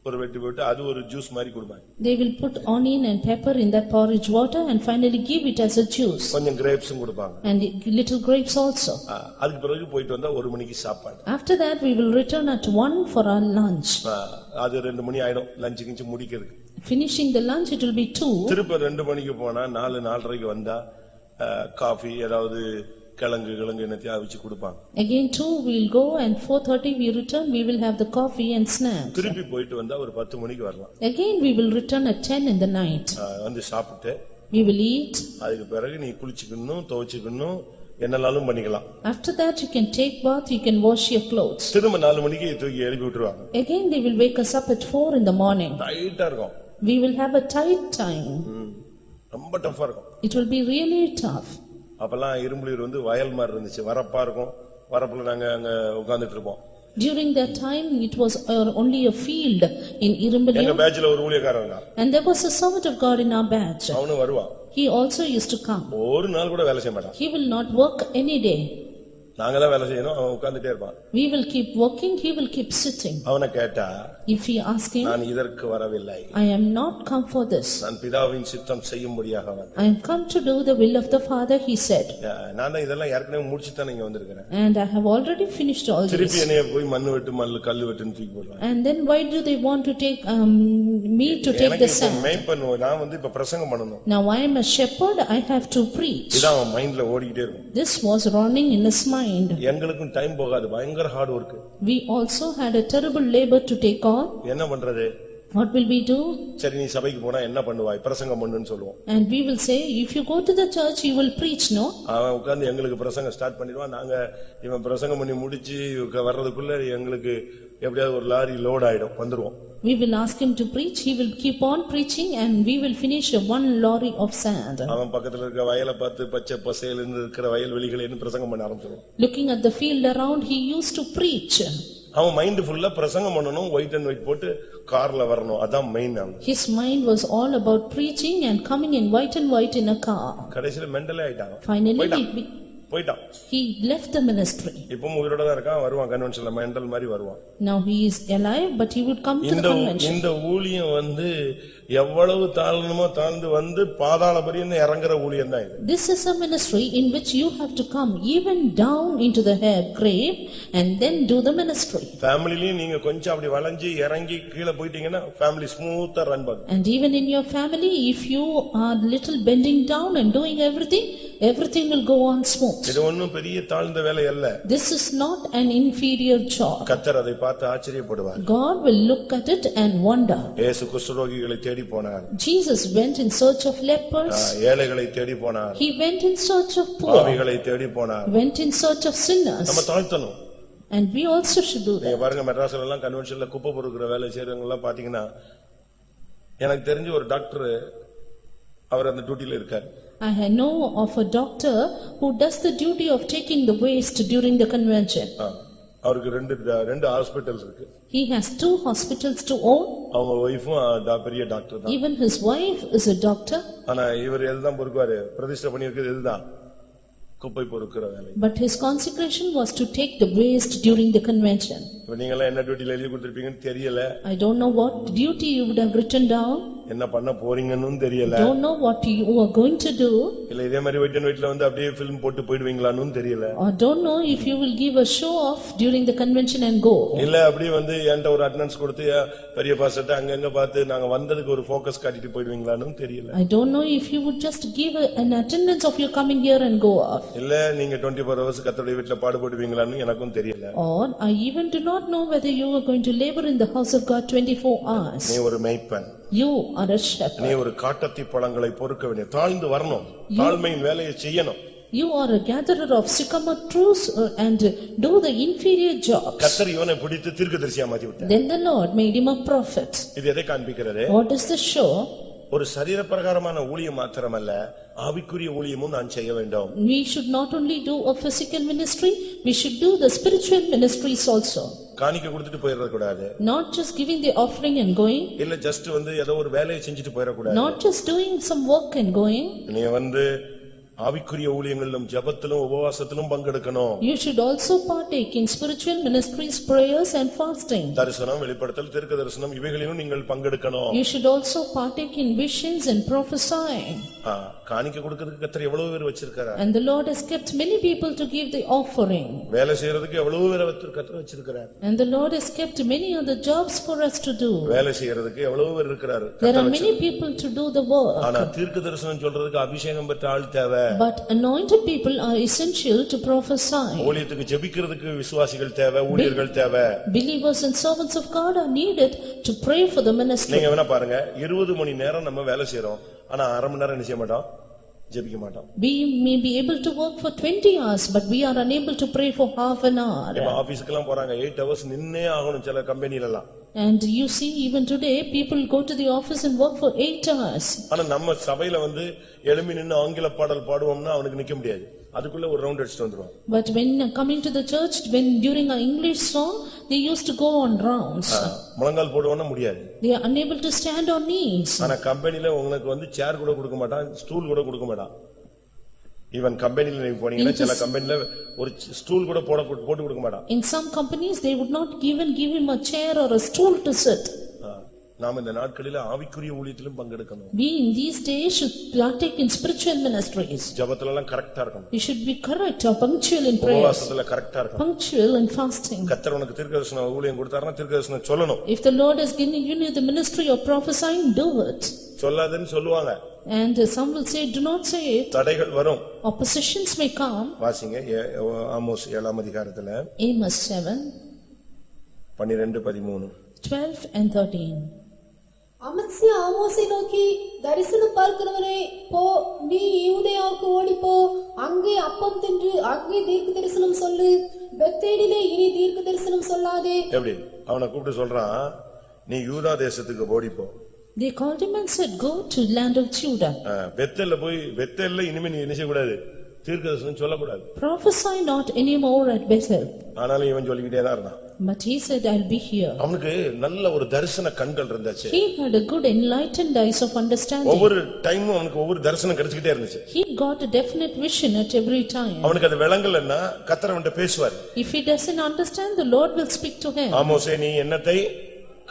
ஒரு வெட்டி போட்டு அது ஒரு ஜூஸ் மாதிரி கொடுப்பாங்க. They will put onion and pepper in that porridge water and finally give it as a juice. கொஞ்சம் கிரேப்ஸும் கொடுப்பாங்க. And little grapes also. அதுக்கு பிறகு போயிட்டு வந்தா 1 மணிக்கு சாப்பாடு. After that we will return at 1 for our lunch. அது 2 மணி ஆயிடும் லஞ்ச் கிஞ்சி முடிக்கிறதுக்கு. Finishing the lunch it will be 2. திருப்ப 2 மணிக்கு போனா 4:30க்கு வந்தா காபி ஏதாவது கிழங்கு என்னத்தையும் அவிச்சு கொடுப்பாங்க. Again 2 we will go and 4:30 we return. We will have the coffee and snacks. திருப்பி போயிட்டு வந்தா ஒரு 10 மணிக்கு வரலாம். Again we will return at 10 in the night. வந்து சாப்பிட்டு we will eat. அதுக்கு பிறகு நீ குளிச்சுக்கணும் துவைச்சுக்கணும் என்னனாலும் பண்ணிக்கலாம். After that you can take bath, you can wash your clothes. திரும்ப 4 மணிக்கு தூக்கி எழுப்பி விட்டுருவாங்க. Again they will wake us up at 4 in the morning. டைட்டா இருக்கும். We will have a tight time. ரொம்ப டஃப்பா இருக்கும். It will be really tough. அப்பலாம் இரும்புலியூர் வந்து வயல் மாதிரி இருந்துச்சு, வரப்பா இருக்கும். வரப்புல நாங்க அங்க உட்கார்ந்துட்டு இருப்போம். During that time it was only a field in Irumbaliur. எங்க பேட்ச்ல ஒரு ஊழியக்காரன் இருந்தான். And there was a servant of God in our batch. அவனு வருவான். He also used to come. ஒரு நாள் கூட வேலை செய்ய மாட்டான். He will not work any day. நாங்க தான் வேலை செய்யணும், அவன் உட்கார்ந்துட்டே இருப்பான். We will keep working, he will keep sitting. அவனை கேட்டா if we ask him, நான் இதற்கு வரவில்லை, I am not come for this, நான் பிதாவின் சித்தம் செய்யும்படியாக வந்தேன். I am come to do the will of the Father, he said. நான் தான் இதெல்லாம் ஏற்கனவே முடிச்சு தான் இங்க வந்திருக்கிறேன். And I have already finished all this. திருப்பி என்னைய போய் மண்ணு வெட்டு கல்லு வெட்டுன்னு தூக்கி போடுறாங்க. And then why do they want to take me to take the sand? நான் வந்து இப்ப பிரசங்கம் பண்ணணும். Now I am a shepherd, I have to preach. இதான் அவன் மைண்ட்ல ஓடிட்டே இருக்கும். This was running in his mind. எங்களுக்கு டைம் போகாது, பயங்கர hard work. We also had a terrible labor to take on. என்ன பண்றது? What will we do? சரி நீ சபைக்கு போனா என்ன பண்ணுவாய்? பிரசங்கம் பண்ணுன்னு சொல்லுவோம். And we will say, if you go to the church you will preach, no? அவன் உட்கார்ந்து எங்களுக்கு பிரசங்கம் ஸ்டார்ட் பண்ணிடுவான். நாங்க இவன் பிரசங்கம் பண்ணி முடிச்சு வர்றதுக்குள்ள எங்களுக்கு எப்படியாவது ஒரு லாரி லோட் ஆயிடும், வந்துருவோம். We will ask him to preach, he will keep on preaching and we will finish one lorry of sand. அவன் பக்கத்துல இருக்க வயலை பார்த்து பச்சை பசேல்னு இருக்கிற வயல்வெளிகளேன்னு பிரசங்கம் பண்ண ஆரம்பிச்சிடுவான். Looking at the field around, he used to preach. அவன் மைண்ட் ஃபுல்லா பிரசங்கம் பண்ணனும், ஒயிட் அண்ட் ஒயிட் போட்டு கார்ல வரணும், அதான் main. His mind was all about preaching and coming in white and white in a car. கடைசில மெண்டலே ஆயிட்டான். Finally போய்ட்டான். he left the ministry. இப்போ உயிரோட தான் இருக்கான், வருவான் கன்வென்ஷன்ல மெண்டல் மாதிரி வருவான். Now he is alive but he would come to the convention. இந்த ஊழியம் வந்து எவ்வளவு தாழ்ணுமோ தாழ்ந்து வந்து பாதாள பரியந்தம் இறங்குற ஊழியம் தான் இது. This is a ministry in which you have to come even down into the grave and then do the ministry. ஃபேமிலிலயும் நீங்க கொஞ்சம் அப்படி வளைஞ்சு இறங்கி கீழ போயிட்டீங்கன்னா ஃபேமிலி ஸ்மூத்தா ரன் பண்ணும். And even in your family if you are little bending down and doing everything, everything will go on smooth. இது ஒண்ணும் பெரிய தாழ்ந்த வேலை அல்ல. This is not an inferior job. கர்த்தர் அதை பார்த்து ஆச்சரியப்படுவார். God will look at it and wonder. இயேசு குஷ்டரோகிகளை தேடி போனார். Jesus went in search of lepers. ஏழைகளை தேடி போனார். He went in search of poor. பாவிகளை தேடி போனார். Went in search of sinners. நம்ம தாழ்த்தணும். And we also should do that. நீங்க பாருங்க மெட்ராஸ்ல எல்லாம் கன்வென்ஷன்ல குப்பை பொறுக்குற வேலை செய்றவங்க எல்லாம் பாத்தீங்கன்னா எனக்கு தெரிஞ்ச ஒரு டாக்டர் அவர் அந்த டியூட்டில இருக்கார். I know of a doctor who does the duty of taking the waste during the convention. அவருக்கு ரெண்டு ஹாஸ்பிடல்ஸ் இருக்கு. He has 2 hospitals to own. அவங்க வைஃபும் பெரிய டாக்டர் தான். Even his wife is a doctor. ஆனா இவர் எதுதான் பொறுக்குவாரு? பிரதிஷ்டை பண்ணி இருக்குது எதுதான்? குப்பை பொறுக்குற வேலை. But his consecration was to take the waste during the convention. நீங்க எல்லாம் என்ன டியூட்டில எழுதி கொடுத்திருப்பீங்கன்னு தெரியல. I don't know what duty you would have written down. என்ன பண்ண போறீங்கன்னு தெரியல. Don't know what you are going to do. இல்ல இதே மாதிரி வெயிட்ல வந்து அப்படியே film போட்டு போய்டுவீங்களான்னு தெரியல. Or don't know if you will give a show off during the convention and go. இல்ல அப்படியே வந்து என்கிட்ட ஒரு அட்டெண்டன்ஸ் கொடுத்து பெரிய பாஸ்டர்ட்ட அங்கங்க பார்த்து நாங்க வந்ததுக்கு ஒரு ஃபோக்கஸ் காட்டிட்டு போய்டுவீங்களான்னு தெரியல. I don't know if you would just give an attendance of your coming here and go off. இல்ல நீங்க 24 hours கர்த்தருடைய வீட்ல பாடுபடுவீங்களான்னு எனக்கும் தெரியல. Or I even do not know whether you are going to labor in the house of God 24 hours. நீ ஒரு மேய்ப்பன். You are a shepherd. நீ ஒரு காட்டத்தி பழங்களை பொறுக்க வேண்டிய தாழ்ந்து வரணும். தாழ்மையின் வேலையை செய்யணும். You are a gatherer of sycamore trees and do the inferior jobs. கர்த்தர் இவனை பிடித்து தீர்க்கதரிசியா மாத்தி விட்டார். Then the Lord made him a prophet. இது எதை காண்பிக்கிறது? What does this show? ஒரு சரீர பிரகாரமான ஊழியம் மாத்திரமல்ல ஆவிக்குரிய ஊழியமும் நான் செய்ய வேண்டும். We should not only do a physical ministry, we should do the spiritual ministries also. காணிக்கை கொடுத்துட்டு போயிரற கூடாது. Not just giving the offering and going. இல்ல ஜஸ்ட் வந்து ஏதோ ஒரு வேலையை செஞ்சுட்டு போயிரற கூடாது. Not just doing some work and going. நீ வந்து ஆவிக்குரிய ஊழியங்களிலும் ஜெபத்திலும் உபவாசத்திலும் பங்கெடுக்கணும். You should also partake in spiritual ministries, prayers and fasting. தரிசனம் வெளிப்படுத்தல் தீர்க்க தரிசனம் இவைகளிலும் நீங்கள் பங்கெடுக்கணும். You should also partake in visions and prophesying. காணிக்கை கொடுக்கிறதுக்கு கர்த்தர் எவ்வளவு பேர் வச்சிருக்கார். And the Lord has kept many people to give the offering. வேலை செய்யிறதுக்கு எவ்வளவு பேர் கர்த்தர் வச்சிருக்கார். And the Lord has kept many other jobs for us to do. வேலை செய்யிறதுக்கு எவ்வளவு பேர் இருக்கார். There are many people to do the work. ஆனா தீர்க்க தரிசனம் சொல்றதுக்கு அபிஷேகம் பெற்ற ஆள் தேவை. But anointed people are essential to prophesy. ஊழியத்துக்கு ஜெபிக்கிறதுக்கு விசுவாசிகள் தேவை, ஊழியர்கள் தேவை. Believers and servants of God are needed to pray for the ministry. நீங்க வேணா பாருங்க 20 மணி நேரம் நம்ம வேலை செய்றோம். ஆனா அரை மணி நேரம் என்ன செய்ய மாட்டோம்? ஜெபிக்க மாட்டோம். We may be able to work for 20 hours but we are unable to pray for half an hour. இப்ப ஆபீஸ்க்கு எல்லாம் போறாங்க 8 hours நின்னே ஆகணும் சில கம்பெனில எல்லாம். And you see even today people go to the office and work for 8 hours. ஆனா நம்ம சபையில வந்து எழும்பி நின்னு ஆங்கில பாடல் பாடுவோம்னா அவனுக்கு நிக்க முடியாது. அதுக்குள்ள ஒரு ரவுண்ட் அடிச்சிட்டு வந்துருவான். But when coming to the church, when during an English song, they used to go on rounds. முழங்கால் போடுவானா முடியாது. They are unable to stand on knees. ஆனா கம்பெனில உங்களுக்கு வந்து சேர் கூட கொடுக்க மாட்டான், ஸ்டூல் கூட கொடுக்க மாட்டான். ஈவன் கம்பெனில நீங்க போனீங்கன்னா சில கம்பெனில ஒரு ஸ்டூல் கூட போட்டு கொடுக்க மாட்டான். In some companies they would not even give him a chair or a stool to sit. நாம் இந்த நாட்களில ஆவிக்குரிய ஊழியத்திலும் பங்கெடுக்கணும். We in these days should partake in spiritual ministries. ஜெபத்துல எல்லாம் கரெக்ட்டா இருக்கணும். We should be correct or punctual in prayers. உபவாசத்துல கரெக்ட்டா இருக்கணும். Punctual in fasting. கர்த்தர் உனக்கு தீர்க்கதரிசன ஊழியம் கொடுத்தாருன்னா தீர்க்கதரிசனம் சொல்லணும். If the Lord has given you the ministry of prophesying, do it. சொல்லாதன்னு சொல்லுவாங்க. And some will say do not say it. தடைகள் வரும். Oppositions may come. வாசிங்க ஆமோஸ் 7ஆம் அதிகாரத்துல Amos 7 12 13 12 and 13. அமத்சியா ஆமோசை நோக்கி, தரிசனம் பார்க்கிறவனே, போ, நீ யூதேயாவுக்கு ஓடிப்போ, அங்கே அப்பம் தின்று அங்கே தீர்க்க தரிசனம் சொல்லு, பெத்தேலிலே இனி தீர்க்க தரிசனம் சொல்லாதே. எப்படி அவனை கூப்பிட்டு சொல்றான், நீ யூதா தேசத்துக்கு ஓடிப்போ. They called him and said, go to land of Judah. பெத்தேல்ல இனிமே நீ என்ன செய்ய கூடாது, தீர்க்கதரிசனம் சொல்லக்கூடாது. Prophesy not anymore at Bethel. ஆனாலும் இவன் சொல்லிக்கிட்டே தான் இருந்தான். But he said, I'll be here. அவனுக்கு நல்ல ஒரு தரிசன கண்கள் இருந்துச்சு. He had a good enlightened eyes of understanding. ஒவ்வொரு டைமும் அவனுக்கு ஒவ்வொரு தரிசனம் கிடைச்சிட்டே இருந்துச்சு. He got a definite vision at every time. அவனுக்கு அது விளங்கலன்னா கர்த்தர் அவன்கிட்ட பேசுவார். If he doesn't understand, the Lord will speak to him. ஆமோஸே நீ என்னத்தை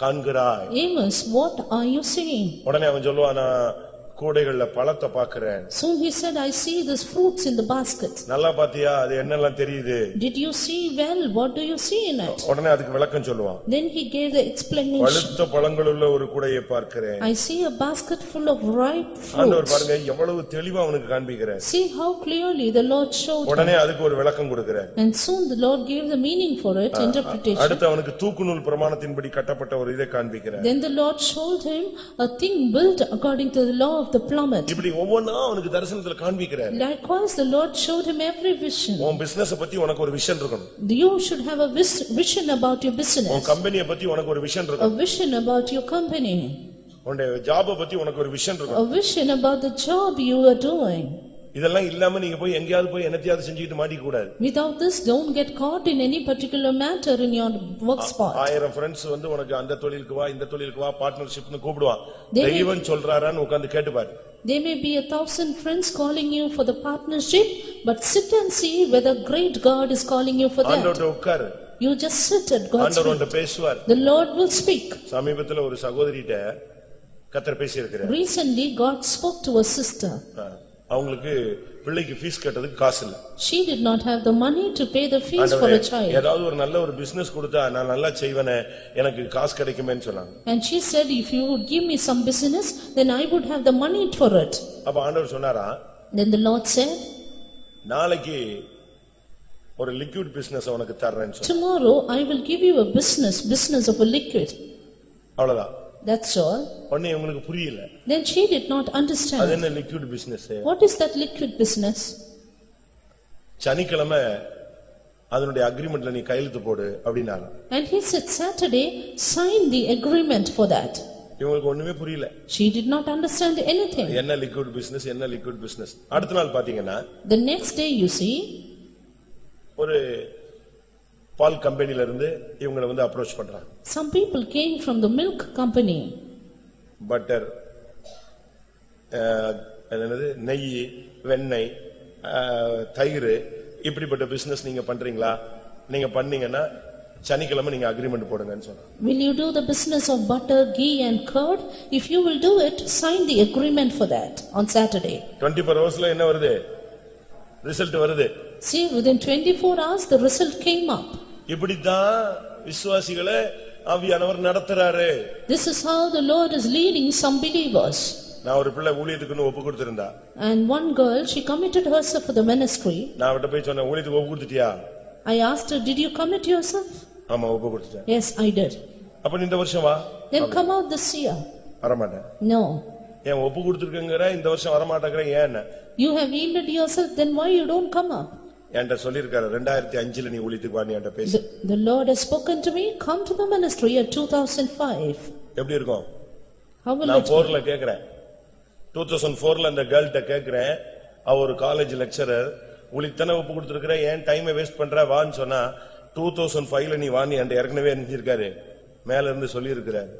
காண்கிறாய்? Amos, what are you seeing? உடனே அவன் சொல்லுவான், நான் கூடைகள்ல பழத்தை பாக்குறேன். Soon he said, I see these fruits in the basket. நல்லா பாத்தியா அது என்னெல்லாம் தெரியுது? Did you see well? What do you see in it? உடனே அதுக்கு விளக்கம் சொல்லுவான். Then he gave the explanation. பழுத்த பழங்கள் உள்ள ஒரு கூடையை பார்க்கிறேன். I see a basket full of ripe ஆண்டவர் fruits. பாருங்க எவ்வளவு தெளிவா அவனுக்கு காண்பிக்கிறார். See how clearly the Lord showed him. உடனே அதுக்கு ஒரு விளக்கம் கொடுக்கிறார். And soon the Lord gave the meaning for it, interpretation. அடுத்து அவனுக்கு தூக்குநூல் பிரமாணத்தின்படி கட்டப்பட்ட ஒரு இதை காண்பிக்கிறார். Then the Lord showed him a thing built according to the law of the plummet. இப்படி ஒவ்வொன்னா அவனுக்கு தரிசனத்துல காண்பிக்கிறார். Likewise the Lord showed him every vision. உன் பிசினஸ் பத்தி உனக்கு ஒரு விஷன் இருக்கணும். You should have a vision about your business. உன் கம்பெனியை பத்தி உனக்கு ஒரு விஷன் A இருக்கணும். vision about your company. உன்னுடைய ஜாபை பத்தி உனக்கு ஒரு விஷன் A இருக்கணும். vision about the job you are doing. இதெல்லாம் இல்லாம நீங்க போய் எங்கயாவது போய் என்னத்தையாவது செஞ்சுக்கிட்டு மாட்டிக்க கூடாது. Without this, don't get caught in any particular matter in your work spot. 1000 friends வந்து உனக்கு அந்த தொழிலுக்கு வா இந்த தொழிலுக்கு வா பார்ட்னர்ஷிப்னு கூப்பிடுவான். தெய்வம் சொல்றாரான்னு உட்கார்ந்து கேட்டு பாரு. There may be 1,000 friends calling you for the partnership, but sit and see whether great God is calling you for that. ஆண்டவர்ட்ட உட்காரு. You just sit at God's ஆண்டவர் feet. உன்கிட்ட பேசுவார். The Lord will speak. சமீபத்துல ஒரு சகோதரிட்ட கர்த்தர் பேசி இருக்கிறார். Recently, God spoke to a sister. அவங்களுக்கு பிள்ளைக்கு ஃபீஸ் கட்டறதுக்கு காசு இல்ல. She did not have the money to pay the fees for a child. ஏதாவது ஒரு நல்ல ஒரு பிசினஸ் கொடுத்தா நான் நல்லா செய்வேனே எனக்கு காசு கிடைக்குமேன்னு சொன்னாங்க. And she said, if you would give me some business, then I would have the money for it. அப்ப ஆண்டவர் சொன்னாரா? Then the Lord said, நாளைக்கு ஒரு லிக்விட் பிசினஸ் உனக்கு தர்றேன்னு சொன்னார். tomorrow I will give you a business of a liquid. அவ்வளவுதான். That's all. ஒண்ணே உங்களுக்கு புரியல. Then she did not அது understand. என்ன liquid business? What is that liquid business? சனிக்கிழமை அதனுடைய அக்ரிமெண்ட்ல நீ கையெழுத்து போடு அப்படினாங்க. And he said, Saturday, sign the agreement for that. இவங்களுக்கு ஒண்ணுமே புரியல. She did not understand anything. என்ன லிக்விட் பிசினஸ் என்ன லிக்விட் பிசினஸ்? அடுத்த நாள் பாத்தீங்கன்னா The next day you see, ஒரு பால் கம்பெனில இருந்து இவங்களை வந்து அப்ரோச் பண்றாங்க. some people came from the milk company. Butter, என்னது, நெய், வெண்ணெய், தயிர், இப்படிப்பட்ட பிசினஸ் நீங்க பண்றீங்களா? நீங்க பண்ணீங்கன்னா சனிக்கிழமை நீங்க அக்ரிமெண்ட் போடுங்கன்னு சொன்னாங்க. Will you do the business of butter, ghee and curd? If you will do it, sign the agreement for that on Saturday. 24 ஹவர்ஸ்ல என்ன வருது? ரிசல்ட் வருது. See, within 24 hours the result came up. இப்படிதான் விசுவாசிகளை ஆவியானவர் நடத்துறாரு. This is how the Lord is leading some believers. நான் ஒரு பிள்ளை ஊழியத்துக்குன்னு ஒப்பு கொடுத்திருந்தா. And one girl, she committed herself for the ministry. நான் அவட்ட போய் சொன்னேன், ஊழியத்துக்கு ஒப்பு கொடுத்துட்டியா? I asked her, did you commit yourself? ஆமா ஒப்பு கொடுத்துட்டேன். Yes, I did. அப்ப நீ இந்த வருஷம் வா. Then come out this year. வரமாட்டேன். No. ஏன் ஒப்பு கொடுத்திருக்கங்கற இந்த வருஷம் வரமாட்டேங்கற ஏன்? You have yielded yourself, then why you don't come up? என்கிட்ட சொல்லிருக்காரு 2005ல நீ ஊழியத்துக்கு வா நீ என்கிட்ட பேசு. The Lord has spoken to me, come to the ministry at 2005. எப்படி இருக்கும்? How will நான் it 4ல கேக்குறேன். 2004ல அந்த கேர்ள்ட்ட கேக்குறேன், அவ ஒரு காலேஜ் லெக்சரர், ஊழியத்தன ஒப்பு கொடுத்திருக்கற ஏன் டைமை வேஸ்ட் பண்ற வான்னு சொன்னா 2005ல நீ வா நீ என்கிட்ட ஏற்கனவே நினைச்சிருக்காரு. மேல இருந்து சொல்லி இருக்கிறார்.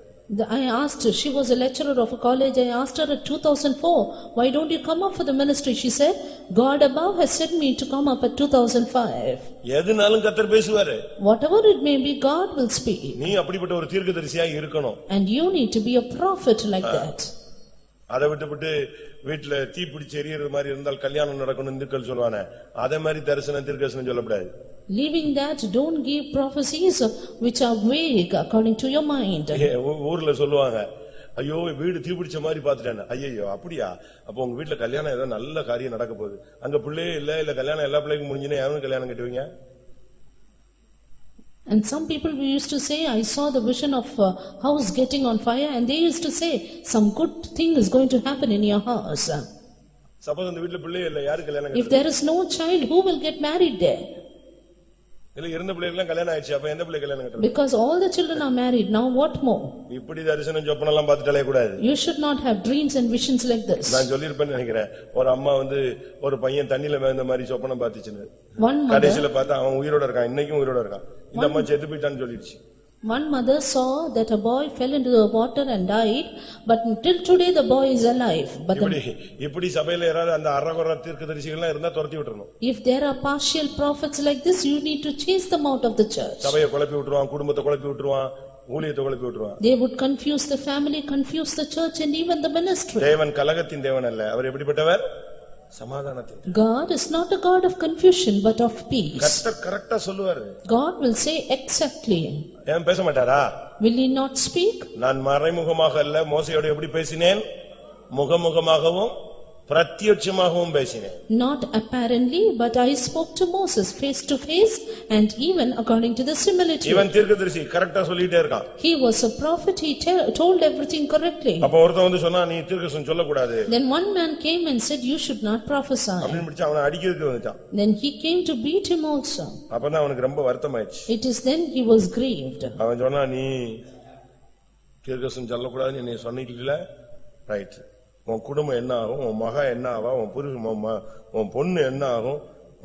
I asked her, she was a lecturer of a college, I asked her at 2004, why don't you come up for the ministry? She said, God above has sent me to come up at 2005. எதுனாலும் கர்த்தர் பேசுவாரு. Whatever it may be, God will speak. நீ அப்படிப்பட்ட ஒரு தீர்க்கதரிசியா இருக்கணும். And you need to be a prophet like that. அதை விட்டுவிட்டு வீட்டுல தீ பிடிச்சு எரியற மாதிரி இருந்தால் கல்யாணம் நடக்கணும் இந்துக்கள் சொல்வானே, அதே மாதிரி தரிசனம் தீர்க்கதரிசனம் சொல்லக்கூடாது. Leaving that, don't give prophecies which are vague according to your mind. ஊர்ல சொல்லுவாங்க, ஐயோ வீடு தீ பிடிச்ச மாதிரி பாத்துட்டேன். ஐயோ அப்படியா? அப்போ உங்க வீட்டுல கல்யாணம் ஏதோ நல்ல காரியம் நடக்க போகுது. அங்க பிள்ளையே இல்ல கல்யாணம் எல்லா பிள்ளைக்கும் முடிஞ்சுன்னா யாரும் கல்யாணம் கட்டுவீங்க? And some people we used to say, I saw the vision of house getting on fire, and they used to say, some good thing is going to happen in your house. Suppose அந்த வீட்டுல பிள்ளையே இல்ல யாரு கல்யாணம்? If there is no child, who will get married there? இல்ல இருந்த பிள்ளைகளுக்கு கல்யாணம் ஆயிடுச்சு, அப்ப எந்த பிள்ளை கல்யாணம் கட்டணும்? Because all the children are married, now what more? இப்படி தரிசனம் சொப்பனம் எல்லாம் பார்த்துட்டே கூடாது. You should not have dreams and visions like this. நான் சொல்லிருப்பேன்னு நினைக்கிறேன், ஒரு அம்மா வந்து ஒரு பையன் தண்ணில மேந்த மாதிரி சொப்பனம் பார்த்துச்சுன்னு. கடைசில பார்த்தா அவன் உயிரோட இருக்கான், இன்னைக்கும் உயிரோட இருக்கான். இந்த அம்மா செத்து போயிட்டான்னு சொல்லிடுச்சு. One mother saw that a boy fell into the water and died, but till today the boy is alive. But இப்படி சபையில யாராவது அந்த அரகுற தீர்க்கதரிசிகள் இருந்தா துரத்தி விட்டுறணும். If there are partial prophets like this, you need to chase them out of the church. சபையை குழப்பி விட்டுருவான், குடும்பத்தை குழப்பி விட்டுருவான், ஊழியத்தை குழப்பி விட்டுருவான். They would confuse the family, confuse the church and even the ministry. தேவன் கலகத்தின் தேவன் அல்ல. அவர் எப்படிப்பட்டவர்? சமாதானத்தின். God is not a God of confusion but of peace. கர்த்தர் கரெக்ட்டா சொல்லுவாரு. God will say exactly. ஏன் பேச மாட்டாரா? Will he not speak? நான் மறைமுகமாக அல்ல மோசேயோடு எப்படி பேசினேன்? முகமுகமாகவும் பிரத்யட்சமாகவும் பேசினேன். Not apparently, but I spoke to Moses face to face and even according to the similitude. இவன் தீர்க்கதரிசி கரெக்ட்டா சொல்லிட்டே இருக்கான். He was a prophet, he told everything correctly. அப்ப ஒருத்தன் வந்து சொன்னா நீ தீர்க்கதரிசனம் சொல்ல கூடாது. Then one man came and said you should not prophesy. அப்படினு பிடிச்சு அவனை அடிக்கிறதுக்கு வந்துட்டான். Then he came to beat him also. அப்பதான் அவனுக்கு ரொம்ப வருத்தமாயிடுச்சு. It is then he was grieved. அவன் சொன்னா நீ தீர்க்கதரிசனம் சொல்ல கூடாதுன்னு நீ சொன்னீங்கல்ல, ரைட். உன் குடும்பம் என்ன ஆகும், உன் மகன் என்ன ஆவா, உன் புருஷன் உன் பொண்ணு என்ன ஆகும்,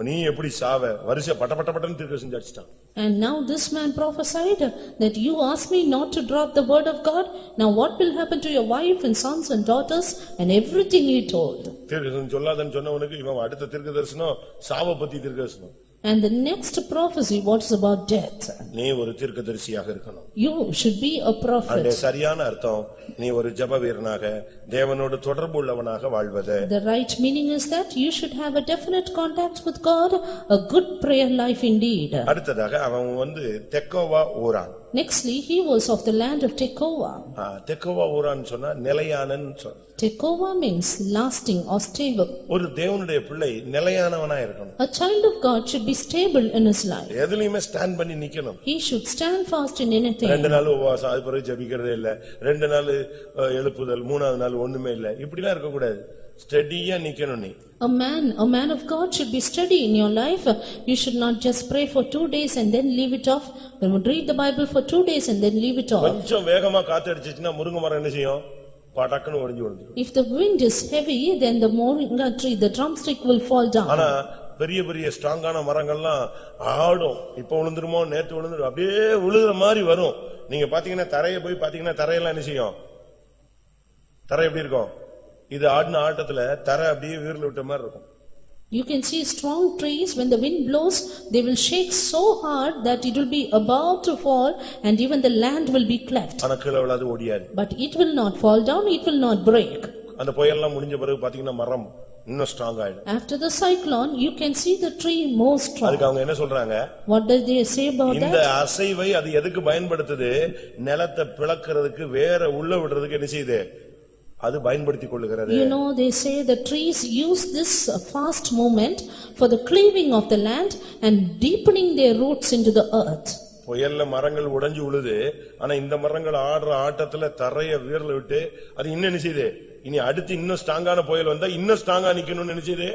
நீ எப்படி சாவ, வரிசை பட்டன்னு தீர்க்கதரிசனம் அடிச்சிட்டான். And now this man prophesied that you asked me not to drop the word of God. Now what will happen to your wife and sons and daughters, and everything he told. தீர்க்கதரிசனம் சொல்லாதன்னு சொன்னவனுக்கு இவன் அடுத்த தீர்க்கதரிசனம் சாவ பத்தி தீர்க்கதரிசனம். And the next prophecy, what is about death? நீ ஒரு தீர்க்கதரிசியாக இருக்கணும். You should be a prophet. அந்த சரியான அர்த்தம் நீ ஒரு ஜெப வீரனாக தேவனோடு தொடர்பு உள்ளவனாக வாழ்வது. The right meaning is that you should have a definite contact with God, a good prayer life indeed. அடுத்ததாக அவன் வந்து தெக்கோவா ஊரான். Nextly, he was of the land of Tekoa. தெக்கோவா ஊரான் சொன்னா நிலையானன்னு சொல். Tekoa means lasting or stable. ஒரு தேவனுடைய பிள்ளை நிலையானவனா இருக்கணும். A child of God should be stable in his life. எதுலயுமே ஸ்டாண்ட் பண்ணி நிக்கணும். He should stand fast in anything. 2 நாள் உபவாசம், அது பிறகு ஜெபிக்கிறதே இல்ல, 2 நாள் எழுப்புதல், 3ஆவது நாள் ஒண்ணுமே இல்ல, இப்படிலாம் இருக்க கூடாது. ஸ்டெடியா நிக்கணும் நீ. A man of God should be steady in your life. You should not just pray for 2 days and then leave it off. You would read the Bible for 2 days and then leave it off. கொஞ்சம் வேகமா காத்தடிச்சிச்சுனா முருங்கை மரம் என்ன செய்யும்? படக்குன்னு ஒடிஞ்சு விழுந்துரும். If the wind is heavy, then the moringa tree, the drumstick will fall down. ஆனா பெரிய பெரிய ஸ்ட்ராங்கான மரங்கள்லாம் ஆடும். இப்ப விழுந்துருமோ, நேத்து விழுந்துரும், அப்படியே விழுகிற மாதிரி வரும். நீங்க பாத்தீங்கன்னா தரையை போய் பாத்தீங்கன்னா தரையெல்லாம் என்ன செய்யும்? தரை எப்படி இருக்கும்? இது ஆடின ஆட்டத்துல தரை அப்படியே வீர்ல விட்ட மாதிரி இருக்கும். You can see strong trees, when the wind blows, they will shake so hard that it will be about to fall and even the land will be cleft. ஆனா கீழே விழாது, ஓடியாது. But it will not fall down, it will not break. அந்த புயல்லாம் முடிஞ்ச பிறகு பாத்தீங்கன்னா மரம் இன்னும் ஸ்ட்ராங் ஆயிடும். After the cyclone, you can see the tree more strong. அதுக்கு அவங்க என்ன சொல்றாங்க? What does they say about that? இந்த அசைவை அது எதுக்கு பயன்படுத்துது? நிலத்தை பிளக்கிறதுக்கு, வேற உள்ள விடுறதுக்கு என்ன செய்யுது? அது பயன்படுத்திக் கொள்ளுகிறது. You know, they say the trees use this fast movement for the cleaving of the land and deepening their roots into the earth. புயல்ல மரங்கள் உடைஞ்சு விழுது, ஆனா இந்த மரங்கள் ஆடுற ஆட்டத்துல தரைய வீரல விட்டு அது இன்னும் என்ன செய்யுது? இனி அடுத்து இன்னும் ஸ்ட்ராங்கான புயல் வந்தா இன்னும் ஸ்ட்ராங்கா நிக்கணும்னு நினைச்சது,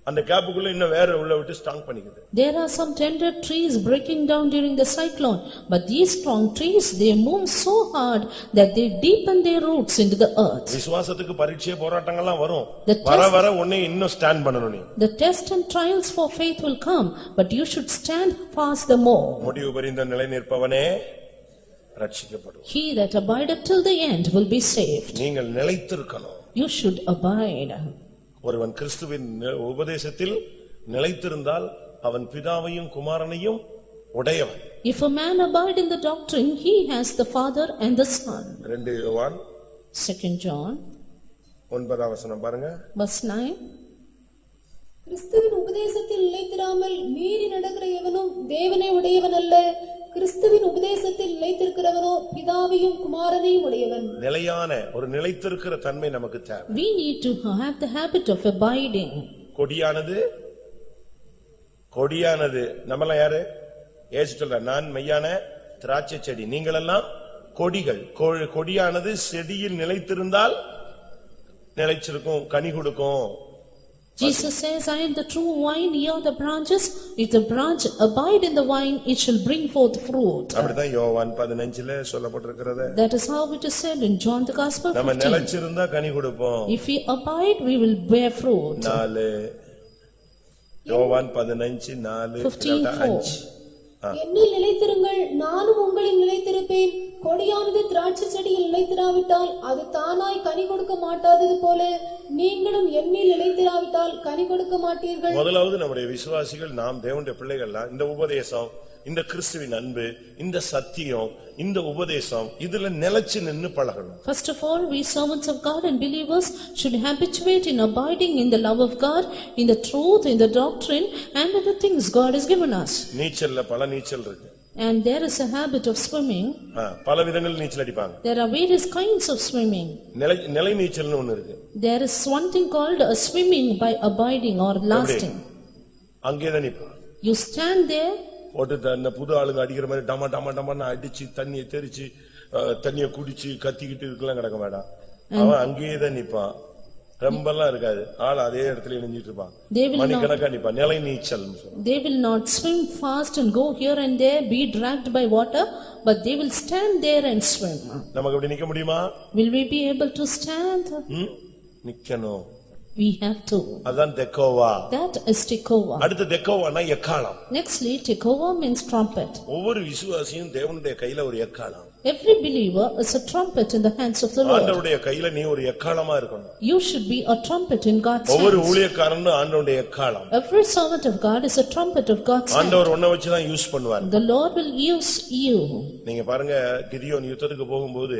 அந்த கேப்புக்குள்ள இன்னும் வேற உள்ள விட்டு strong பண்ணிக்குது. There are some tender trees breaking down during the cyclone, but these strong trees, they move so hard that they deepen their roots into the earth. விசுவாசத்துக்கு பரீட்சை போராட்டங்கள்லாம் வரும். வர வர உன்னை இன்னும் ஸ்டாண்ட் பண்ணணும் நீ. The test and trials for faith will come, but you should stand fast the more. முடிவு பரியந்த நிலை நிற்பவனே ரட்சிக்கப்படுவான். He that abideth till the end will be saved. நீங்கள் நிலைத்திருக்கணும். You should abide. ஒருவன் கிறிஸ்துவின் உபதேசத்தில் நிலைத்திருந்தால் அவன் பிதாவையும் குமாரனையும் உடையவன். If a man abide in the doctrine, he has the Father and the Son. 2 யோவான் 2 John 9ஆம் வசனம் பாருங்க. verse 9. கிறிஸ்துவின் உபதேசத்தில் நிலைத்திராமல் மீறி நடக்கிற எவனும் தேவனை உடையவன் அல்ல. கிறிஸ்துவின் உபதேசத்தில் நிலைத்திருக்கிறவனோ பிதாவையும் குமாரனையும் உடையவன். நிலையான ஒரு நிலைத்திருக்கிற தன்மை நமக்கு தேவை. We need to have the habit of abiding. கொடியானது நம்மெல்லாம் யாரு? இயேசு சொல்றார், நான் மெய்யான திராட்சை செடி, நீங்களெல்லாம் கொடிகள். கொடியானது செடியில் நிலைத்திருந்தால் நிலைச்சிருக்கும், கனி கொடுக்கும். Jesus says, I am the true vine, ye are the branches. If the branch abide in the vine, it shall bring forth fruit. அப்படிதான் யோவான் 15ல சொல்லப்பட்டிருக்கிறது. That is how it is said in John the Gospel 15. நம்ம நிலைச்சிருந்தா கனி கொடுப்போம். If we abide, we will bear fruit. 4 யோவான் 15:4 15:4. என்னில் நிலைத்திருங்கள், நானும் உங்களில் நிலைத்திருப்பேன். கொடியானது திராட்சை செடியில் நிலைத்திராவிட்டால் அது தானாய் கனி கொடுக்க மாட்டாதது போல நீங்களும் என்னில் நிலைத்திராவிட்டால் கனி கொடுக்க மாட்டீர்கள். முதலாவது நம்முடைய விசுவாசிகள், நாம் தேவனுடைய பிள்ளைகள்லாம் இந்த உபதேசம் இந்த கிறிஸ்துவின் அன்பு, இந்த சத்தியம், இந்த உபதேசம் இதுல நிலைச்சு நின்னு பழகணும். First of all, we servants of God and believers should habituate in abiding in the love of God, in the truth, in the doctrine and in the things God has given us. நீச்சல்ல பல நீச்சல் இருக்கு. And there is a habit of swimming. பல விதங்கள் நீச்சல் அடிப்பாங்க. There are various kinds of swimming. நிலை நீச்சல்னு ஒன்னு இருக்கு. There is one thing called a swimming by abiding or lasting. அங்கேதான் நிப்பா. You stand there. போட்டு அந்த புது ஆளுங்க அடிக்கிற மாதிரி டமா டமா டமான்னு அடிச்சு தண்ணியை தெரிச்சு தண்ணியை குடிச்சு கத்திக்கிட்டு இருக்கலாம் கிடக்க வேண்டாம். அவன் அங்கேயேதான் நிப்பான். ரொம்பலாம் இருக்காது. ஆள் அதே இடத்துல இணைஞ்சிட்டு இருப்பான். மணிக்கணக்கா நிப்பான். நிலை நீச்சல். They will not swim fast and go here and there, be dragged by water, but they will stand there and swim. நமக்கு அப்படி நிக்க முடியுமா? Will we be able to stand? நிக்கணும். We have to. அதான் தெக்கோவா. That is Tekoa. அடுத்து தெக்கோவானா எக்காளம். Nextly, Tekoa means trumpet. ஒவ்வொரு விசுவாசியும் தேவனுடைய கையில ஒரு எக்காளம். Every believer is a trumpet in the hands of the Lord. ஆண்டவருடைய கையில நீ ஒரு எக்காளமா இருக்கணும். You should be a trumpet in God's hands. ஒவ்வொரு ஊழியக்காரனும் ஆண்டவருடைய எக்காளம். Every servant of God is a trumpet of God's hand. ஆண்டவர் உன்னை வச்சு தான் யூஸ் பண்ணுவார். The Lord will use you. நீங்க பாருங்க, கிதியோன் யுத்தத்துக்கு போகும்போது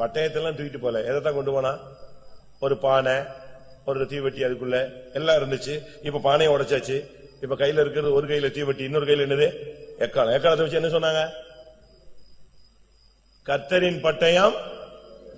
பட்டயத்தெல்லாம் தூக்கிட்டு போல. எதைத்தான் கொண்டு போனா? ஒரு பானை, ஒரு தீவெட்டி, அதுக்குள்ள எல்லாம் இருந்துச்சு. இப்ப பானையை உடைச்சாச்சு. இப்ப கையில இருக்கிறது ஒரு கையில தீவெட்டி, இன்னொரு கையில என்னது? எக்காளம். எக்காளத்தை வச்சு என்ன சொன்னாங்க? கர்த்தரின் பட்டயம்,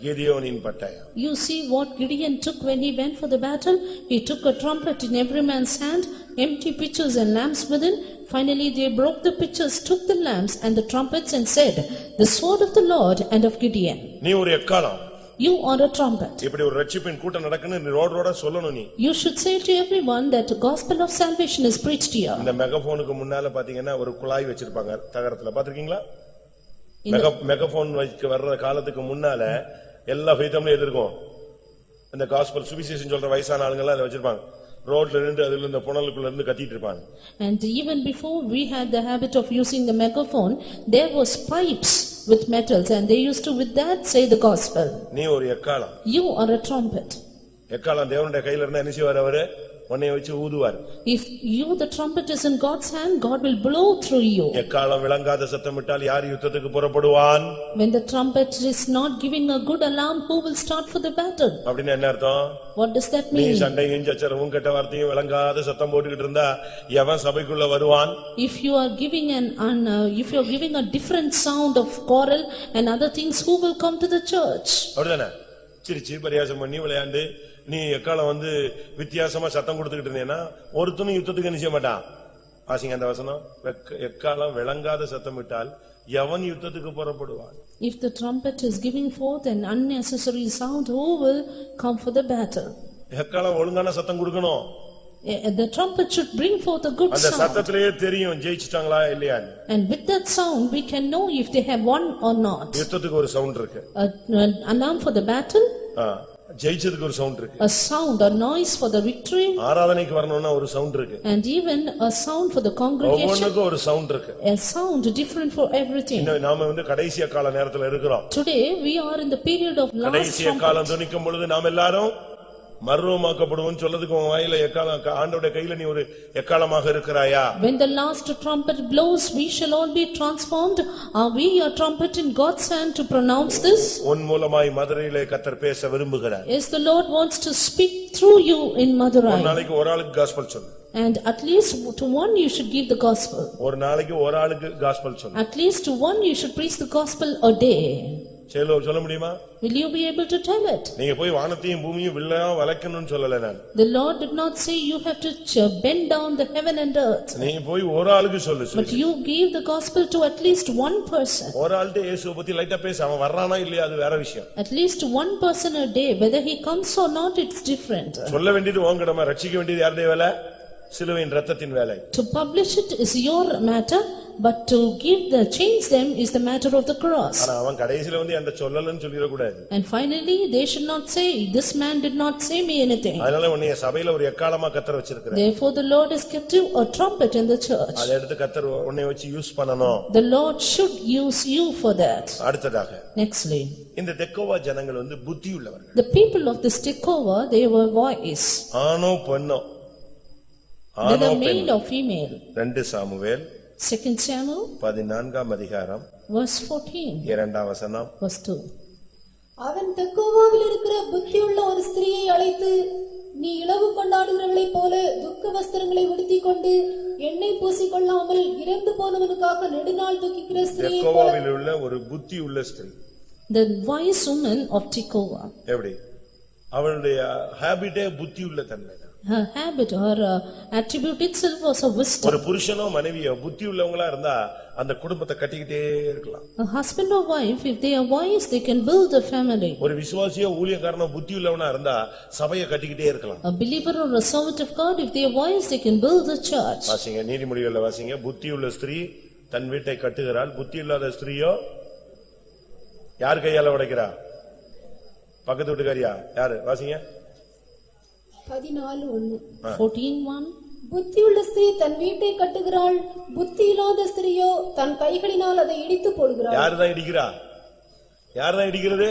கிதியோனின் பட்டயம். You see what Gideon took when he went for the battle? He took a trumpet in every man's hand, empty pitchers and lamps within. Finally they broke the pitchers, took the lamps and the trumpets and said, "The sword of the Lord and of Gideon." நீ ஒரு எக்காளம். You are a trumpet. இப்படி ஒரு ரட்சிப்பின் கூட்டம் நடக்குன்னு ரோட் ரோடா சொல்லணும். நீ You should say to everyone that the gospel of salvation is preached here. இந்த மெகாபோனுக்கு முன்னால பாத்தீங்கன்னா ஒரு குழாய் வச்சிருப்பாங்க தகரத்துல. பாத்திருக்கீங்களா? மெகாபோன் வச்சு வர்ற காலத்துக்கு முன்னால எல்லா ஃபெய்தம்லயும் எது இருக்கும்? இந்த காஸ்பல் சுவிசேஷம் சொல்ற வயசான ஆளுங்க எல்லாம் அதை வச்சிருப்பாங்க. ரோட்ல இருந்து அதுல இந்த புனலுக்குள்ள இருந்து கத்திட்டு இருப்பாங்க. And even before we had the habit of using the megaphone, there was pipes with metals and they used to with that say the gospel. நீ ஒரு எக்காளம். You are a trumpet. எக்காளம் தேவனுடைய கையில இருந்தா என்ன செய்வார்? அவரு உன்னை வச்சு ஊதுவார். If you the trumpet is in God's hand, God will blow through you. எக்காளம் விளங்காத சத்தமிட்டால் யார் யுத்தத்துக்கு புறப்படுவான்? When the trumpet is not giving a good alarm, who will start for the battle? அப்படினா என்ன அர்த்தம்? What does that நீ mean? சண்டையும் சச்சரவும் கெட்ட வார்த்தையும் விளங்காத சத்தம் போட்டுக்கிட்டு இருந்தா எவன் சபைக்குள்ள வருவான்? If you are giving if you are giving a different sound of quarrel and other things, who will come to the church? அப்படிதானே? சிரிச்சு பரியாசம் பண்ணி விளையாண்டு நீ எக்காலம் வித்தியாசமா சத்தம் கொடுத்துக்கிட்டு இருந்தேன்னா ஒருத்தனும் யுத்தத்துக்கு என்ன செய்ய மாட்டான். வாசிங்க அந்த வசனம். எக்காலம் விளங்காத சத்தம் விட்டால் எவன் யுத்தத்துக்கு புறப்படுவான்? If the trumpet is giving forth an unnecessary sound, who will come for the battle? எக்காலம் ஒழுங்கான சத்தம் கொடுக்கணும். The trumpet should bring forth a good அந்த sound. சத்தத்திலேயே தெரியும் ஜெயிச்சிட்டாங்களா இல்லையா. And with that sound we can know if they have won or not. யுத்தத்துக்கு ஒரு சவுண்ட் இருக்கு. An alarm for the battle. ஜெயிச்சதுக்கு ஒரு சவுண்ட் இருக்கு. A sound, a noise for the victory. ஆராதனைக்கு வரணும்னா ஒரு சவுண்ட் இருக்கு. And even a sound for the congregation. ஒவ்வொன்றுக்கும் ஒரு சவுண்ட் இருக்கு. A sound different for everything. நாம கடைசி கால நேரத்துல இருக்கிறோம். Today we are in the period of last trumpet. கடைசி காலம் துணிக்கும் பொழுது நாம் எல்லாரும் மர்வமாக்கப்படுவோம் சொல்றதுக்கு உன் வாயில எக்காலம் ஆண்டவருடைய கையில நீ ஒரு எக்காலமாக இருக்கிறாயா? When the last trumpet blows, we shall all be transformed. Are we a trumpet in God's hand to pronounce this? உன் மூலமாய் மதுரையிலே கர்த்தர் பேச விரும்புகிறார். Yes, the Lord wants to speak through you in Madurai. ஒரு நாளைக்கு ஒரு ஆளுக்கு காஸ்பல் சொல்லு. And at least to one you should give the gospel. ஒரு நாளைக்கு ஒரு ஆளுக்கு காஸ்பல் சொல்லு. At least to one you should preach the gospel a day. சொல்ல முடியுமா? Will you be able to tell it? நீங்க போய் வானத்தையும் பூமியையும் வில்லா வளைக்கணும்னு சொல்லல நான். The Lord did not say you have to bend down the heaven and earth. நீ போய் ஒரு ஆளுக்கு சொல்லு. But you give the gospel to at least one person. ஒரு ஆள்கிட்ட இயேசுவை பத்தி லைட்டா பேச, அவன் வர்றானா இல்லையா அது வேற விஷயம். At least one person a day, whether he comes or not, it's different. சொல்ல வேண்டியது உன் கடமை, ரட்சிக்க வேண்டியது யாருடைய வேலை? சிலுவையின் இரத்தத்தின் வேலை. To publish it is your matter, but to change them is the matter of the cross. ஆனா அவன் கடைசில அந்த சொல்லலன்னு சொல்லிர கூடாது. And finally they should not say, this man did not say me anything. அதனால உன்னை சபையில ஒரு எக்காலமா கர்த்தர் வச்சிருக்கார். Therefore the Lord has kept you a trumpet in the church. அதை எடுத்து கர்த்தர் உன்னை வச்சு யூஸ் பண்ணனும். The Lord should use you for that. அடுத்ததாக Nextly, இந்த தெக்கோவா ஜனங்கள் புத்தி உள்ளவர்கள். the people of this Tekoa, they were wise. ஆணோ பெண்ணோ, whether male or female. 2 Samuel Second Samuel, 14 அதிகாரம் verse 14, 2 வசனம். verse 2. அவன் தெக்கோவாவில் இருக்கிற புத்தியுள்ள ஒரு ஸ்திரியை அழைத்து, நீ இளவு கொண்டாடுகிறவளைப் போல துக்க வஸ்திரங்களை உடுத்திக் கொண்டு எண்ணெய் பூசிக்கொள்ளாமல் இறந்து போனவனுக்காக நெடுநாள் துக்கிக்கிற ஸ்திரியை போல. தெக்கோவாவில் உள்ள ஒரு புத்தி உள்ள ஸ்திரீ. The wise woman of Tekoa. எப்படி? அவளுடைய ஹாபிட்டே புத்தி உள்ள தன்மை. Her habit or attribute itself was a wisdom. ஒரு புருஷனோ மனைவியோ புத்தி உள்ளவங்களா இருந்தா அந்த குடும்பத்தை கட்டிக்கிட்டே இருக்கலாம். A husband or wife, if they are wise, they can build a family. ஒரு விசுவாசியோ ஊழியக்காரனோ புத்தி உள்ளவனா இருந்தா சபையை கட்டிக்கிட்டே இருக்கலாம். A believer or a servant of God, if they are wise, they can build a church. வாசிங்க, நீதிமொழிகள்ல வாசிங்க. புத்தி உள்ள ஸ்திரீ தன் வீட்டை கட்டுகிறாள், புத்தி இல்லாத ஸ்திரீயோ யார் கையால உடைக்கிறா? பக்கத்து வீட்டுக்காரியா? யாரு? வாசிங்க. 14:1. 14:1. புத்தியுள்ள ஸ்திரீ தன் வீட்டை கட்டுகிறாள், புத்தி இல்லாத ஸ்திரீயோ தன் கைகளினால் அதை இடித்து போடுகிறாள். யாருதான் இடிக்கிறா? யாருதான் இடிக்கிறது?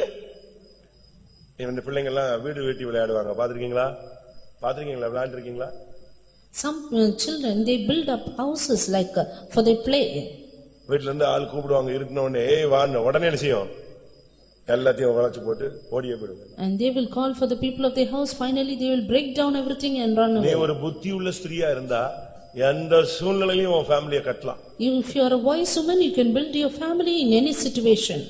இந்த பிள்ளைங்க எல்லாம் வீடு வெட்டி விளையாடுவாங்க, பாத்திருக்கீங்களா? விளையாண்டுருக்கீங்களா? Some children, they build up houses like for their play. வீட்டுல இருந்து ஆள் கூப்பிடுவாங்க, இருக்கணும்னே வான்னு உடனே என்ன செய்யும்? எல்லாத்தையும் உடைச்சு போட்டு ஓடியே போயிடுவாங்க. And they will call for the people of their house. Finally they will break down everything and run away. நீ ஒரு புத்தி உள்ள ஸ்திரியா இருந்தா எந்த சூழ்நிலையிலும் உன் ஃபேமிலியை கட்டலாம். If you are a wise woman, you can build your family in any situation.